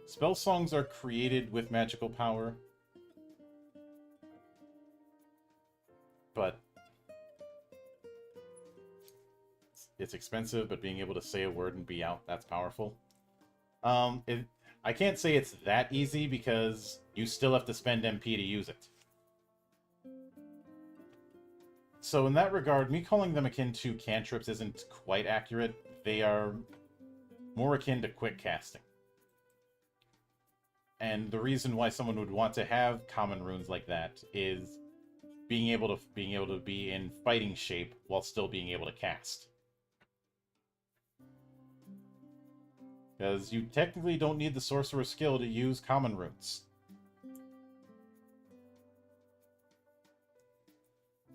Spell songs are created with magical power, but it's expensive, but being able to say a word and be out, that's powerful. I can't say it's that easy because you still have to spend MP to use it. So in that regard, me calling them akin to cantrips isn't quite accurate. They are more akin to quick casting. And the reason why someone would want to have common runes like that is being able to be in fighting shape while still being able to cast. Because you technically don't need the sorcerer skill to use common runes.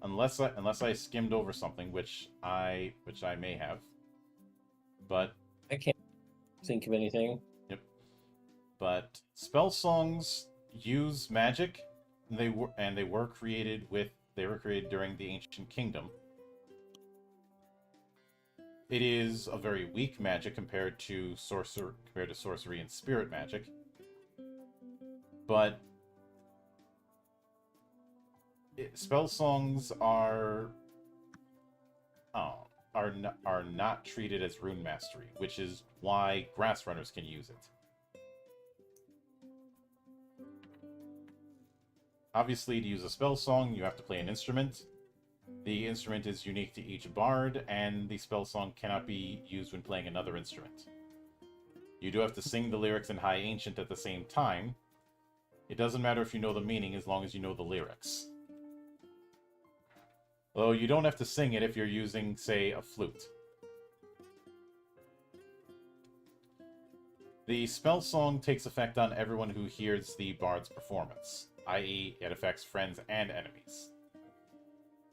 Unless I skimmed over something, which I may have. But I can't think of anything. Yep. But spell songs use magic. They were created during the Ancient Kingdom. It is a very weak magic compared to sorcery and spirit magic. But spell songs are not treated as rune mastery, which is why grass runners can use it. Obviously, to use a spell song, you have to play an instrument. The instrument is unique to each bard, and the spell song cannot be used when playing another instrument. You do have to sing the lyrics in High Ancient at the same time. It doesn't matter if you know the meaning as long as you know the lyrics. Though you don't have to sing it if you're using, say, a flute. The spell song takes effect on everyone who hears the bard's performance, i.e., it affects friends and enemies.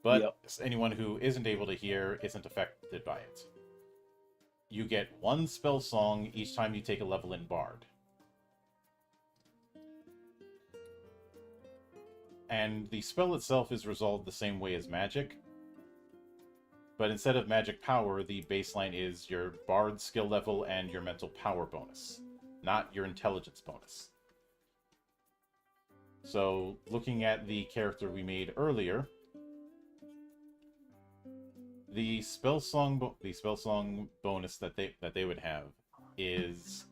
But anyone who isn't able to hear isn't affected by it. You get one spell song each time you take a level in Bard. And the spell itself is resolved the same way as magic. But instead of magic power, the baseline is your Bard skill level and your mental power bonus, not your intelligence bonus. So, looking at the character we made earlier, the spell song bonus that they would have is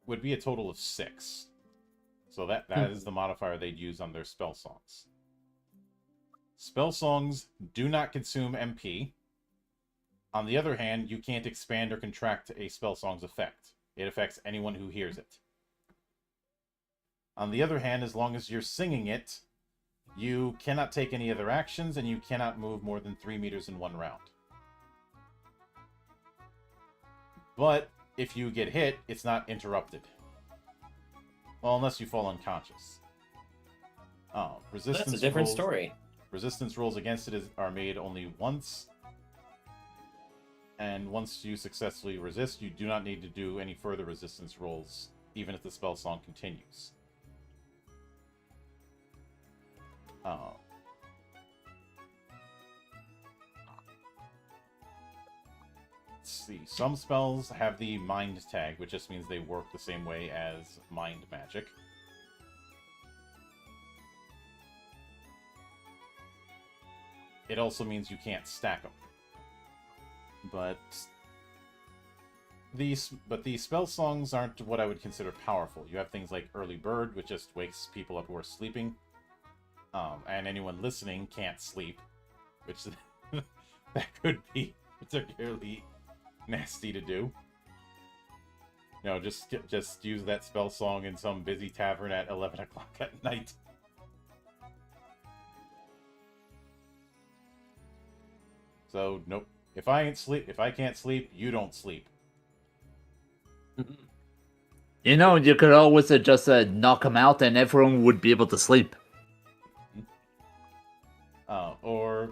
would be a total of 6. So that is the modifier they'd use on their spell songs. Spell songs do not consume MP. On the other hand, you can't expand or contract a spell song's effect. It affects anyone who hears it. On the other hand, as long as you're singing it, you cannot take any other actions, and you cannot move more than 3 meters in one round. But if you get hit, it's not interrupted. Well, unless you fall unconscious. Resistance That's a different rolls, story. Resistance rolls against it are made only once. And once you successfully resist, you do not need to do any further resistance rolls, even if the spell song continues. Let's see. Some spells have the mind tag, which just means they work the same way as mind magic. It also means you can't stack them. But these spell songs aren't what I would consider powerful. You have things like Early Bird, which just wakes people up who are sleeping. And anyone listening can't sleep, which that could be particularly nasty to do. You know, just use that spell song in some busy tavern at 11 o'clock at night. So, nope. If I can't sleep, you don't sleep. You know, you could always just knock them out and everyone would be able to sleep. Or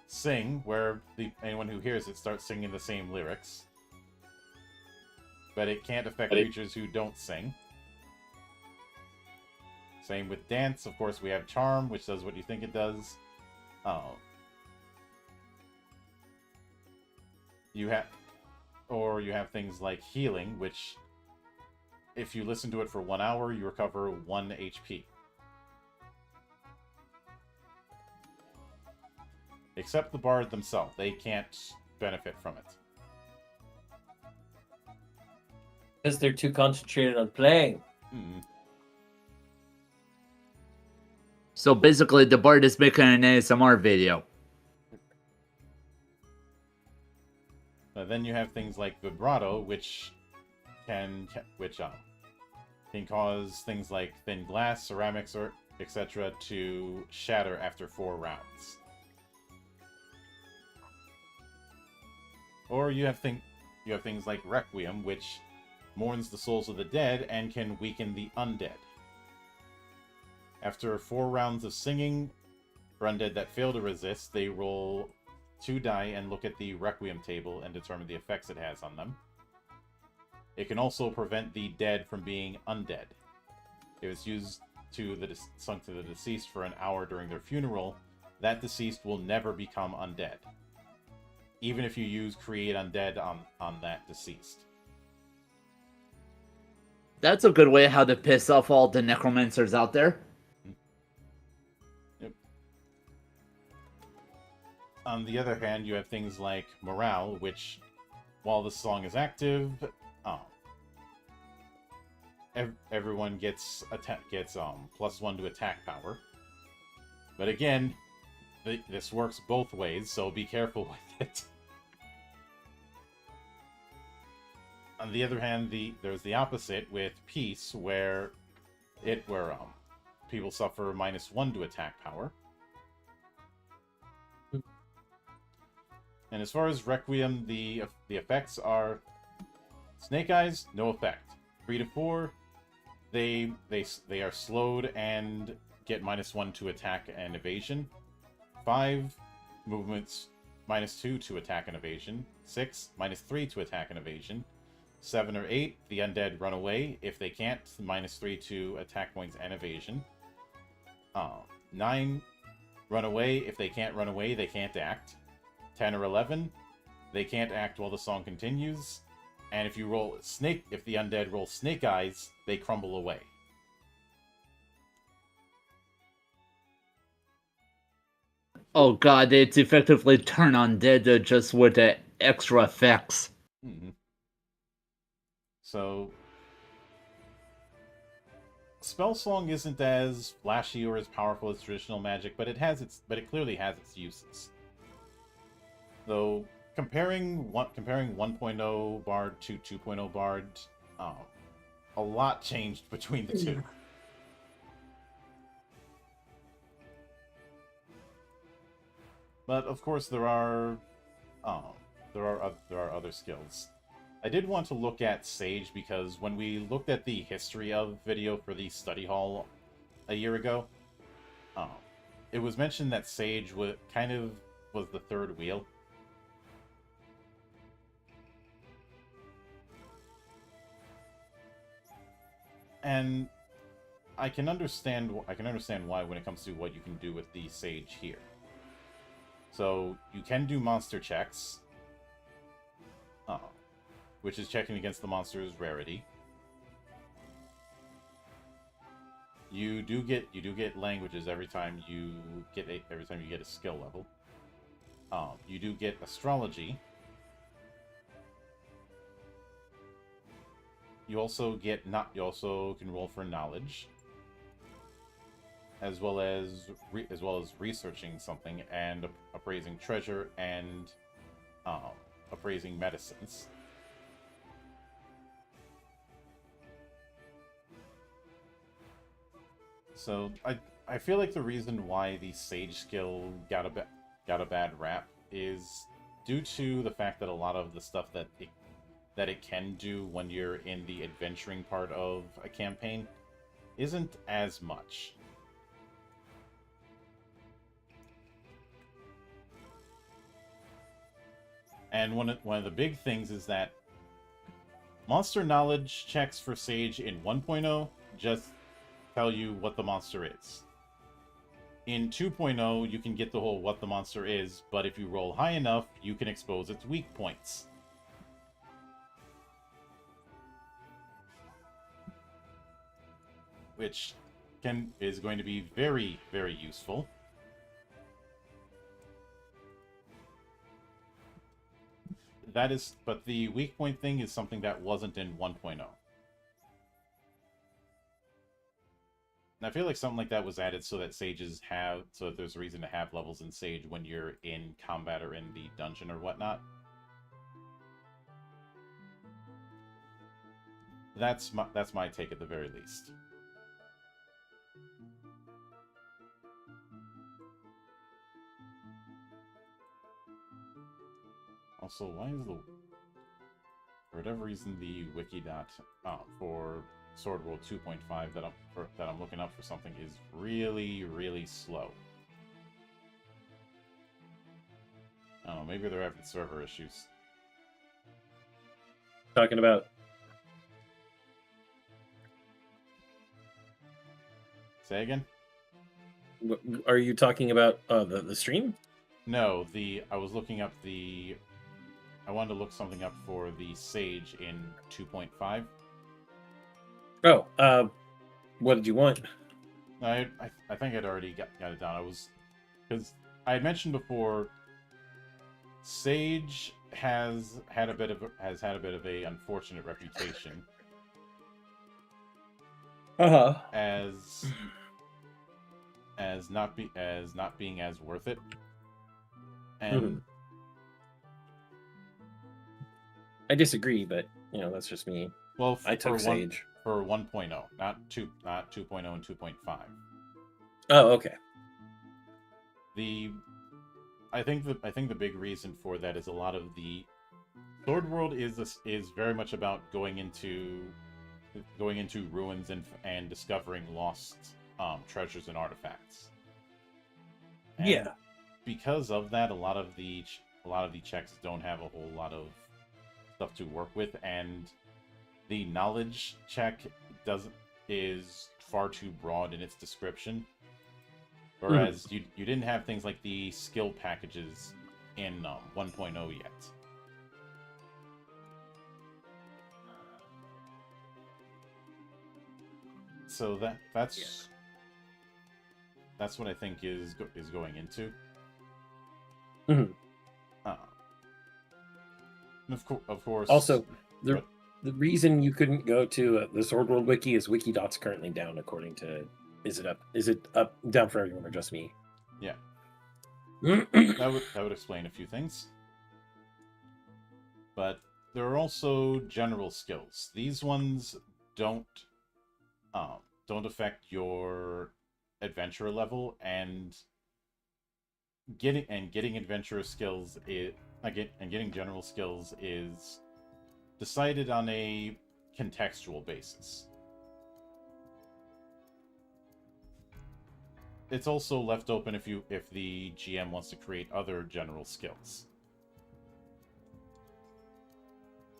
sing, where anyone who hears it starts singing the same lyrics. But it can't affect creatures who don't sing. Same with dance. Of course, we have charm, which does what you think it does. You have things like healing, which, if you listen to it for 1 hour, you recover 1 HP. Except the bard themselves. They can't benefit from it. Because they're too concentrated on playing. Mm-hmm. So basically, the bard is making an ASMR video. Then you have things like vibrato, which can cause things like thin glass, ceramics, or etc. to shatter after 4 rounds. Or you have things like Requiem, which mourns the souls of the dead and can weaken the undead. After 4 rounds of singing, for undead that fail to resist, they roll 2 die and look at the Requiem table and determine the effects it has on them. It can also prevent the dead from being undead. If it's used sung to the deceased for an hour during their funeral, that deceased will never become undead, even if you use Create Undead on that deceased. That's a good way how to piss off all the necromancers out there. Yep. On the other hand, you have things like Morale, which, while the song is active, everyone gets +1 to attack power. But again, this works both ways, so be careful with it. On the other hand, there's the opposite with Peace, where people suffer -1 to attack power. And as far as Requiem, the effects are Snake Eyes, no effect. 3 to 4, they are slowed and get -1 to attack and evasion. 5 movements, -2 to attack and evasion. 6, -3 to attack and evasion. 7 or 8, the undead run away. If they can't, -3 to attack points and evasion. 9, run away. If they can't run away, they can't act. 10 or 11, they can't act while the song continues. And if the undead roll Snake Eyes, they crumble away. Oh god, it's effectively turn undead just with the extra effects. Mm-hmm. So, Spell Song isn't as flashy or as powerful as traditional magic, but it clearly has its uses. Though comparing 1.0 Bard to 2.0 Bard, a lot changed between the two. But of course, there are other skills. I did want to look at Sage because when we looked at the history of video for the study hall a year ago, it was mentioned that Sage was the third wheel. And I can understand why when it comes to what you can do with the Sage here. So you can do monster checks, which is checking against the monster's rarity. You do get languages every time you get a skill level. You do get astrology, you also can roll for knowledge, as well as researching something and appraising treasure and appraising medicines. So I feel like the reason why the Sage skill got a bad rap is due to the fact that a lot of the stuff that it can do when you're in the adventuring part of a campaign isn't as much. And one of the big things is that monster knowledge checks for Sage in 1.0 just tell you what the monster is. In 2.0, you can get the whole what the monster is, but if you roll high enough, you can expose its weak points. Which is going to be very, very useful. But the weak point thing is something that wasn't in 1.0. And I feel like something like that was added so that there's a reason to have levels in Sage when you're in combat or in the dungeon or whatnot. That's my take at the very least. Also, why is for whatever reason the wiki for Sword World 2.5 that I'm looking up for something is really, really slow. I don't know, maybe they're having server issues. Talking about? Say again? Are you talking about the stream? No, I was looking up I wanted to look something up for the Sage in 2.5. Oh, what did you want? I think I'd already got it down. Because I had mentioned before, Sage has had a bit of a unfortunate reputation. As not being as worth it. And I disagree, but that's just me. Well, I took Sage for 1.0, not 2.0 and 2.5. Oh, okay. I think the big reason for that is a lot of the Sword World is very much about going into ruins and discovering lost treasures and artifacts. And yeah. Because of that, a lot of the checks don't have a whole lot of stuff to work with, and the knowledge check is far too broad in its description. Whereas you didn't have things like the skill packages in 1.0 yet. So that's what I think is going into. Mm-hmm. Of course. Also, the reason you couldn't go to the Sword World wiki is Wikidot's currently down. According to, is it up down for everyone or just me? Yeah. that would explain a few things. But there are also general skills. These ones don't affect your adventurer level, and getting adventurer skills getting general skills is decided on a contextual basis. It's also left open if the GM wants to create other general skills.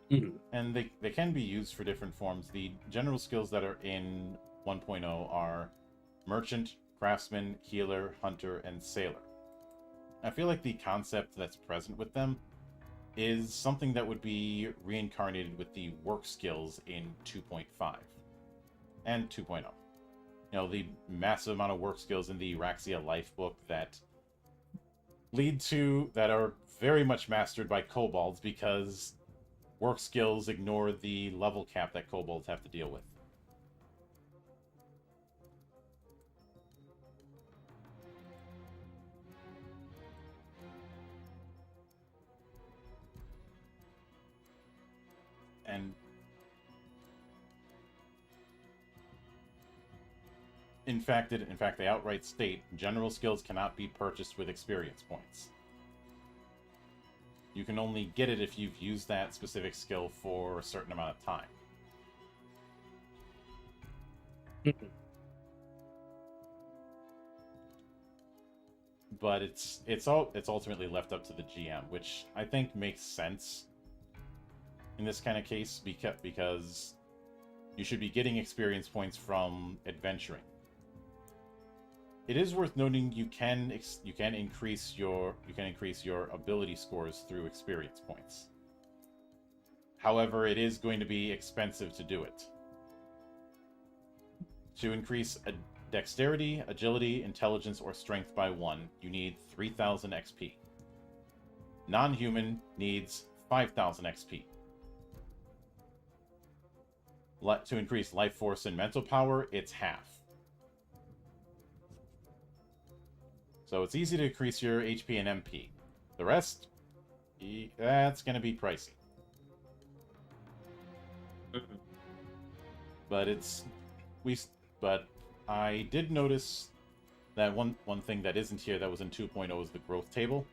Mm-hmm. And they can be used for different forms. The general skills that are in 1.0 are Merchant, Craftsman, Healer, Hunter, and Sailor. I feel like the concept that's present with them is something that would be reincarnated with the work skills in 2.5 and 2.0. The massive amount of work skills in the Raxia Life book that are very much mastered by kobolds, because work skills ignore the level cap that kobolds have to deal with. And in fact, they outright state general skills cannot be purchased with experience points. You can only get it if you've used that specific skill for a certain amount of time. But it's ultimately left up to the GM, which I think makes sense in this kind of case, because you should be getting experience points from adventuring. It is worth noting you can increase your ability scores through experience points. However, it is going to be expensive to do it. To increase a dexterity, agility, intelligence, or strength by 1, you need 3,000 XP. Non-human needs 5,000 XP. To increase life force and mental power, it's half. So it's easy to increase your HP and MP. The rest, that's going to be pricey. But I did notice that one thing that isn't here that was in 2.0 is the growth table.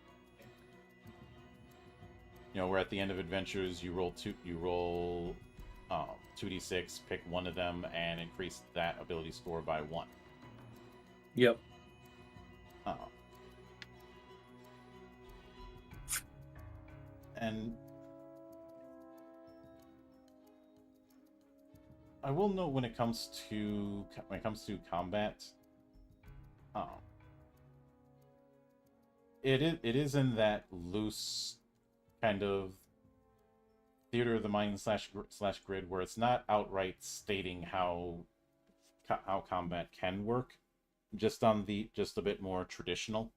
You know, where at the end of adventures you roll 2d6, pick one of them, and increase that ability score by 1. Yep. And I will note when it comes to combat, it is in that loose kind of theater of the mind slash grid where it's not outright stating how combat can work, just a bit more traditional.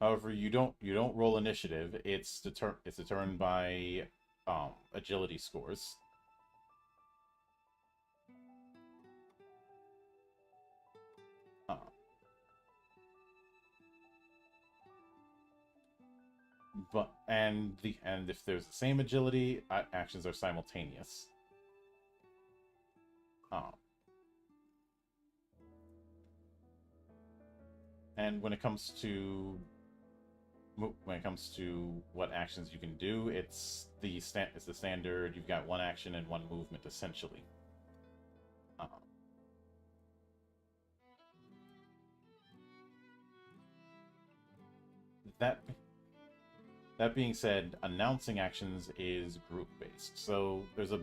However, you don't roll initiative. It's determined by agility scores. And if there's the same agility, actions are simultaneous. And when it comes to what actions you can do, it's the standard. You've got one action and one movement essentially. That being said, announcing actions is group based, so there's a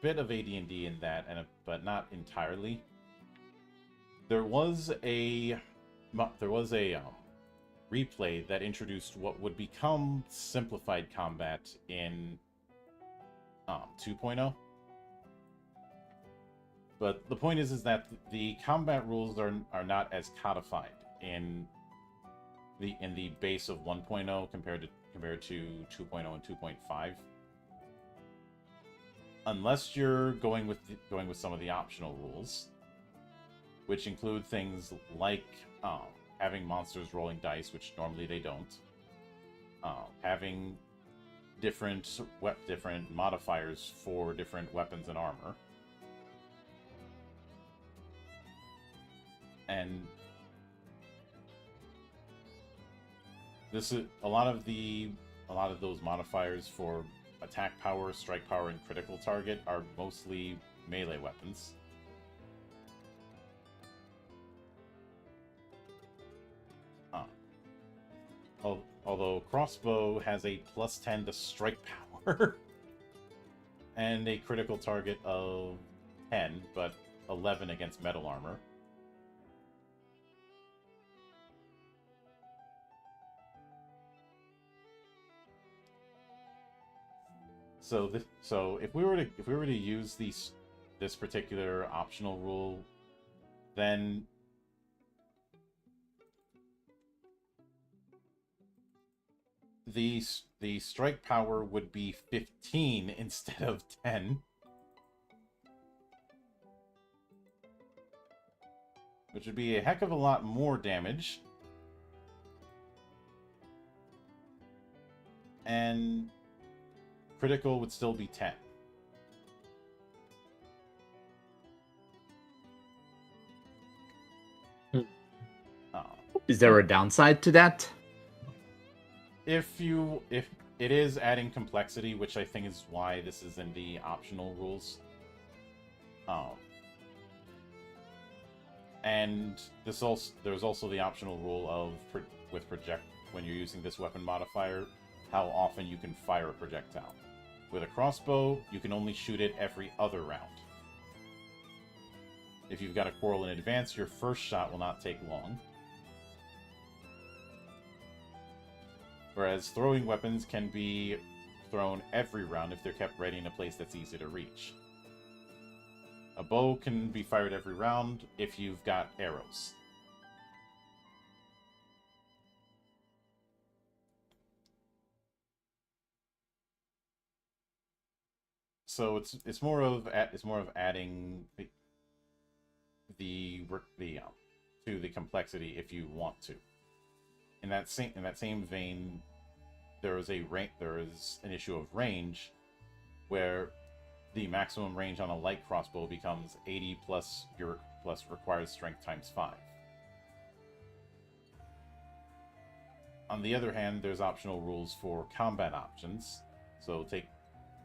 bit of AD&D in that, but not entirely. There was a replay that introduced what would become simplified combat in 2.0. But the point is that the combat rules are not as codified in the base of 1.0 compared to 2.0 and 2.5. Unless you're going with some of the optional rules, which include things like having monsters rolling dice, which normally they don't. Having different modifiers for different weapons and armor. And this is a lot of those modifiers for attack power, strike power, and critical target are mostly melee weapons. Although crossbow has a +10 to strike power and a critical target of 10, but 11 against metal armor. So if we were to use this particular optional rule, then the strike power would be 15 instead of 10. Which would be a heck of a lot more damage. And critical would still be 10. Is there a downside to that? If it is adding complexity, which I think is why this is in the optional rules. And there's also the optional rule of when you're using this weapon modifier, how often you can fire a projectile. With a crossbow, you can only shoot it every other round. If you've got a quarrel in advance, your first shot will not take long. Whereas throwing weapons can be thrown every round if they're kept ready in a place that's easy to reach. A bow can be fired every round if you've got arrows. So it's more of adding the to the complexity if you want to. In that same vein, there is an issue of range, where the maximum range on a light crossbow becomes 80 plus required strength times 5. On the other hand, there's optional rules for combat options. So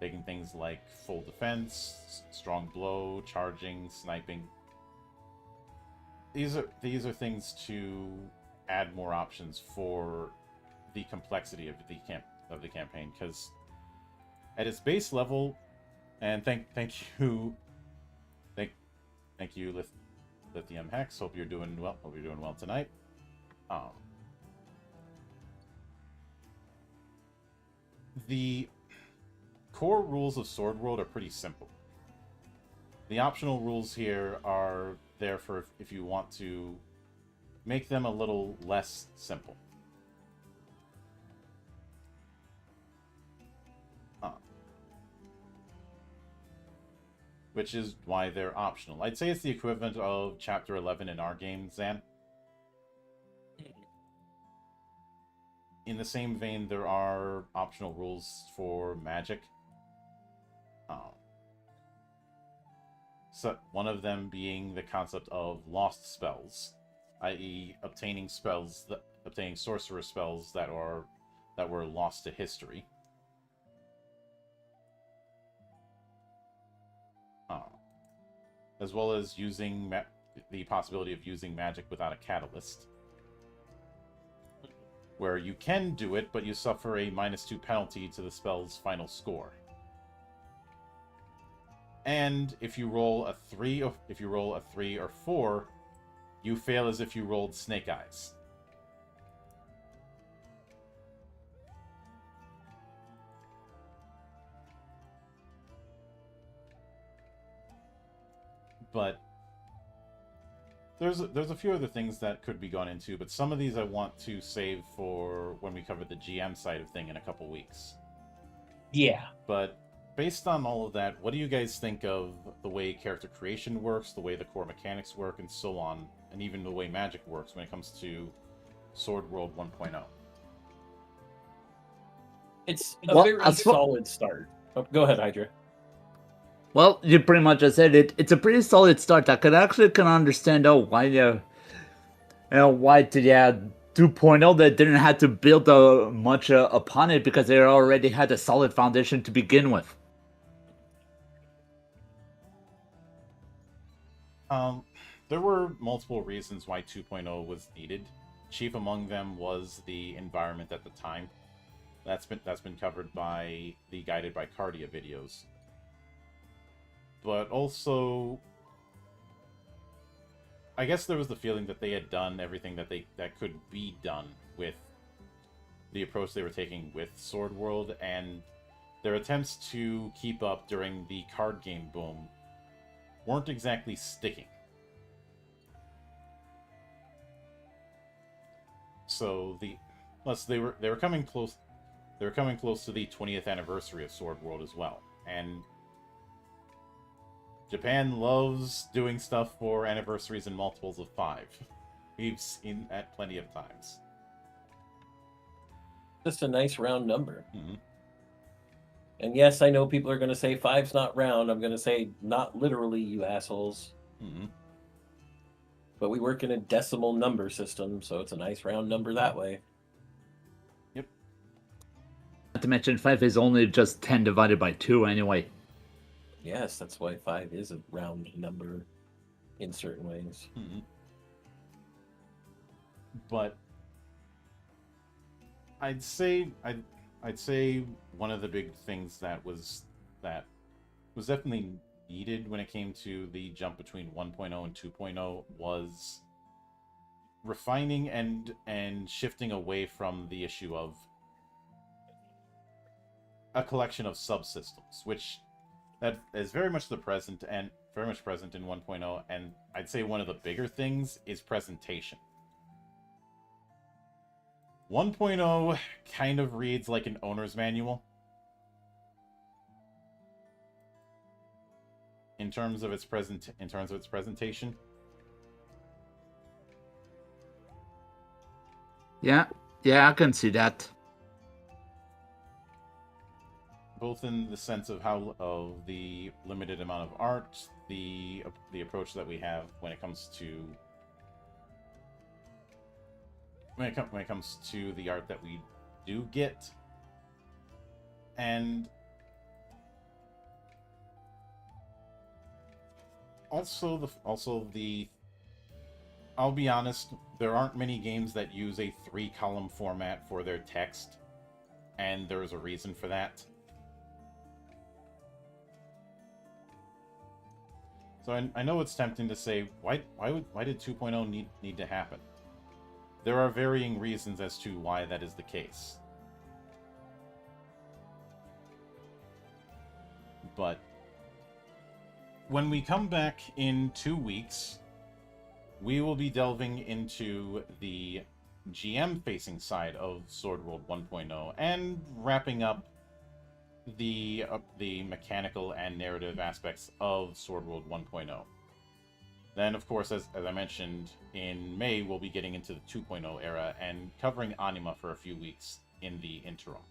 taking things like full defense, strong blow, charging, sniping. These are things to add more options for the complexity of the campaign, because at its base level, and thank you Lithium Hex. Hope you're doing well tonight. The core rules of Sword World are pretty simple. The optional rules here are there for if you want to make them a little less simple. Which is why they're optional. I'd say it's the equivalent of Chapter 11 in our game, Zan. In the same vein, there are optional rules for magic. So one of them being the concept of lost spells, i.e., obtaining sorcerer spells that were lost to history. As well as using the possibility of using magic without a catalyst, where you can do it, but you suffer a -2 penalty to the spell's final score. And if you roll a 3 or 4, you fail as if you rolled Snake Eyes. But there's a few other things that could be gone into, but some of these I want to save for when we cover the GM side of thing in a couple weeks. Yeah. But based on all of that, what do you guys think of the way character creation works, the way the core mechanics work, and so on, and even the way magic works when it comes to Sword World 1.0? It's a very solid start. Oh, go ahead, Hydra. Well, you pretty much just said it. It's a pretty solid start. I can understand why did 2.0 they didn't have to build much upon it, because they already had a solid foundation to begin with. There were multiple reasons why 2.0 was needed. Chief among them was the environment at the time. That's been covered by the Guided by Cardia videos. But also, I guess there was the feeling that they had done everything that could be done with the approach they were taking with Sword World, and their attempts to keep up during the card game boom weren't exactly sticking. So they were coming close. they're coming close to the 20th anniversary of Sword World as well. And Japan loves doing stuff for anniversaries in multiples of 5. We've seen that plenty of times. Just a nice round number. Mm-hmm. And yes, I know people are going to say 5's not round. I'm going to say not literally, you assholes. Mm-hmm. But we work in a decimal number system, so it's a nice round number that way. Yep. Not to mention 5 is only just 10 divided by 2 anyway. Yes, that's why 5 is a round number in certain ways. Mm-hmm. But I'd say one of the big things that was definitely needed when it came to the jump between 1.0 and 2.0 was refining and shifting away from the issue of a collection of subsystems, which that is very much present in 1.0, and I'd say one of the bigger things is presentation. 1.0 kind of reads like an owner's manual in terms of its presentation. Yeah, I can see that. Both in the sense of the limited amount of art, the approach that we have when it comes to the art that we do get, and also I'll be honest, there aren't many games that use a 3-column format for their text, and there's a reason for that. So I know it's tempting to say, why did 2.0 need to happen? There are varying reasons as to why that is the case. But when we come back in 2 weeks, we will be delving into the GM-facing side of Sword World 1.0 and wrapping up the mechanical and narrative aspects of Sword World 1.0. Then, of course, as I mentioned, in May, we'll be getting into the 2.0 era and covering Anima for a few weeks in the interim.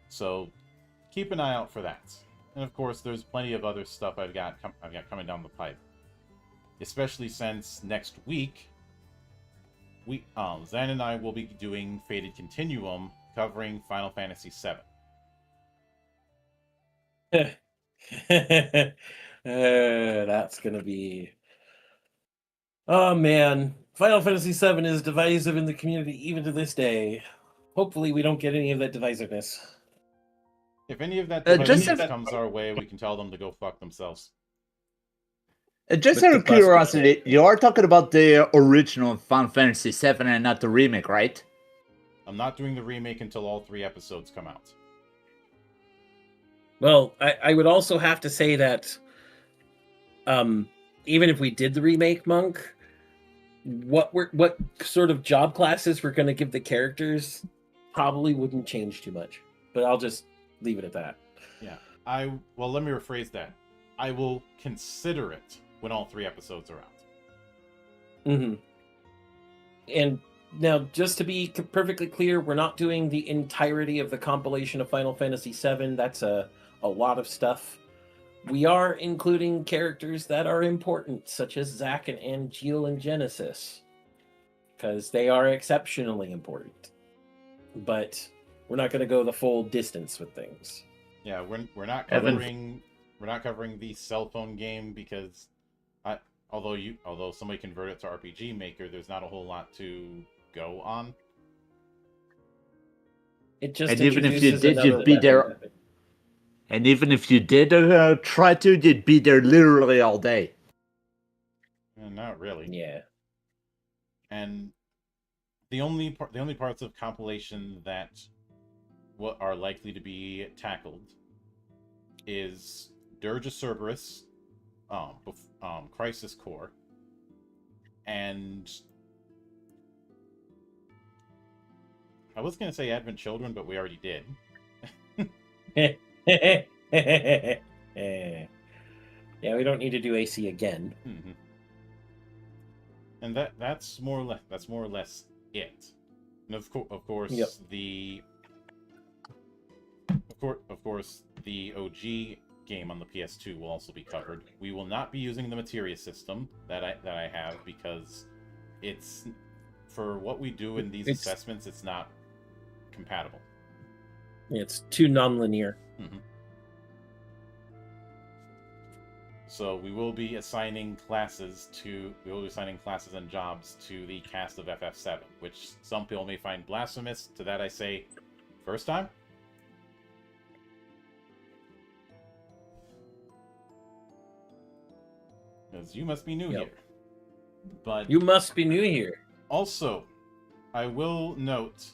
So, keep an eye out for that. And of course, there's plenty of other stuff I've got coming down the pipe. Especially since next week, Zen and I will be doing Fated Continuum, covering Final Fantasy VII. That's gonna be... Oh man, Final Fantasy VII is divisive in the community even to this day. Hopefully we don't get any of that divisiveness. If any of that divisiveness comes our way, we can tell them to go fuck themselves. Just out of curiosity, you are talking about the original Final Fantasy VII and not the remake, right? I'm not doing the remake until all 3 episodes come out. Well, I would also have to say that even if we did the remake, Monk, what sort of job classes we're going to give the characters probably wouldn't change too much. But I'll just leave it at that. Yeah. Well, let me rephrase that. I will consider it when all 3 episodes are out. Mm-hmm. And now, just to be perfectly clear, we're not doing the entirety of the compilation of Final Fantasy VII. That's a lot of stuff. We are including characters that are important, such as Zack and Angeal in Genesis, because they are exceptionally important. But we're not going to go the full distance with things. Yeah, we're not covering the cell phone game because although somebody converted it to RPG Maker, there's not a whole lot to go on. It just and even if you did, you'd be there. And even if you did try to, you'd be there literally all day. Not really. Yeah. And the only parts of compilation that are likely to be tackled is Dirge of Cerberus, Crisis Core, and I was gonna say Advent Children, but we already did. Yeah, we don't need to do AC again. Mm-hmm. And that's more or less it. And of course, yep. Of course, the OG game on the PS2 will also be covered. We will not be using the materia system that I have because it's for what we do in these assessments. It's not compatible. It's too non-linear. Mm-hmm. So we will be assigning classes and jobs to the cast of FF7, which some people may find blasphemous. To that I say, first time? Because you must be new here. But you must be new here. Also, I will note,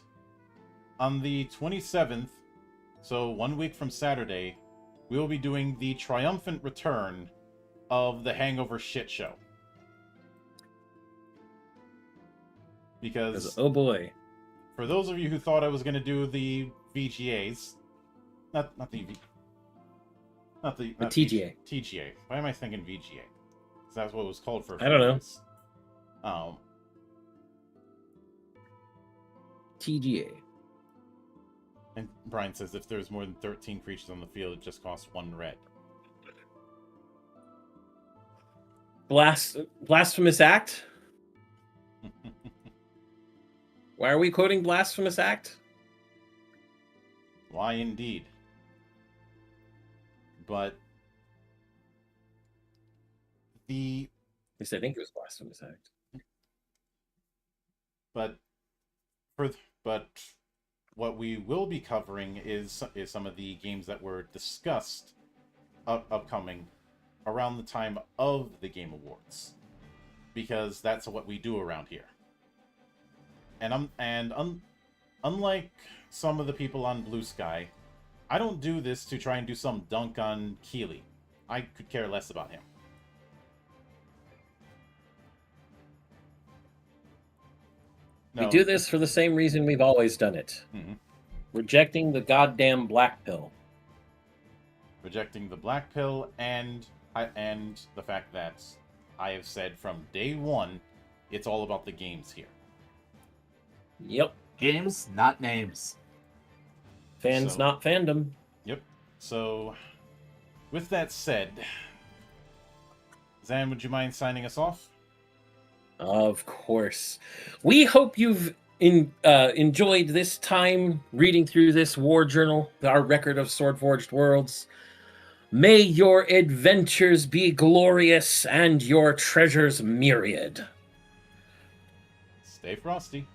on the 27th, so 1 week from Saturday, we will be doing the triumphant return of the Hangover shit show. Because, oh boy, for those of you who thought I was going to do the VGAs, not the TGA. TGA. Why am I thinking VGA? Because that's what it was called for. I don't know. TGA. And Brian says if there's more than 13 creatures on the field, it just costs 1 red. Blasphemous Act? Why are we quoting Blasphemous Act? Why indeed. But At least I think it was Blasphemous Act. But what we will be covering is some of the games that were discussed upcoming around the time of the Game Awards, because that's what we do around here. And unlike some of the people on Blue Sky, I don't do this to try and do some dunk on Keeley. I could care less about him. No. We do this for the same reason we've always done it. Mm-hmm. Rejecting the goddamn black pill. Rejecting the black pill and the fact that I have said from day one, it's all about the games here. Yep. Games, not names. Fans, not fandom. Yep. So, with that said, Zan, would you mind signing us off? Of course. We hope you've enjoyed this time reading through this war journal, our record of Swordforged Worlds. May your adventures be glorious and your treasures myriad. Stay frosty.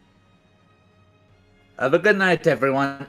Have a good night, everyone.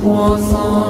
我所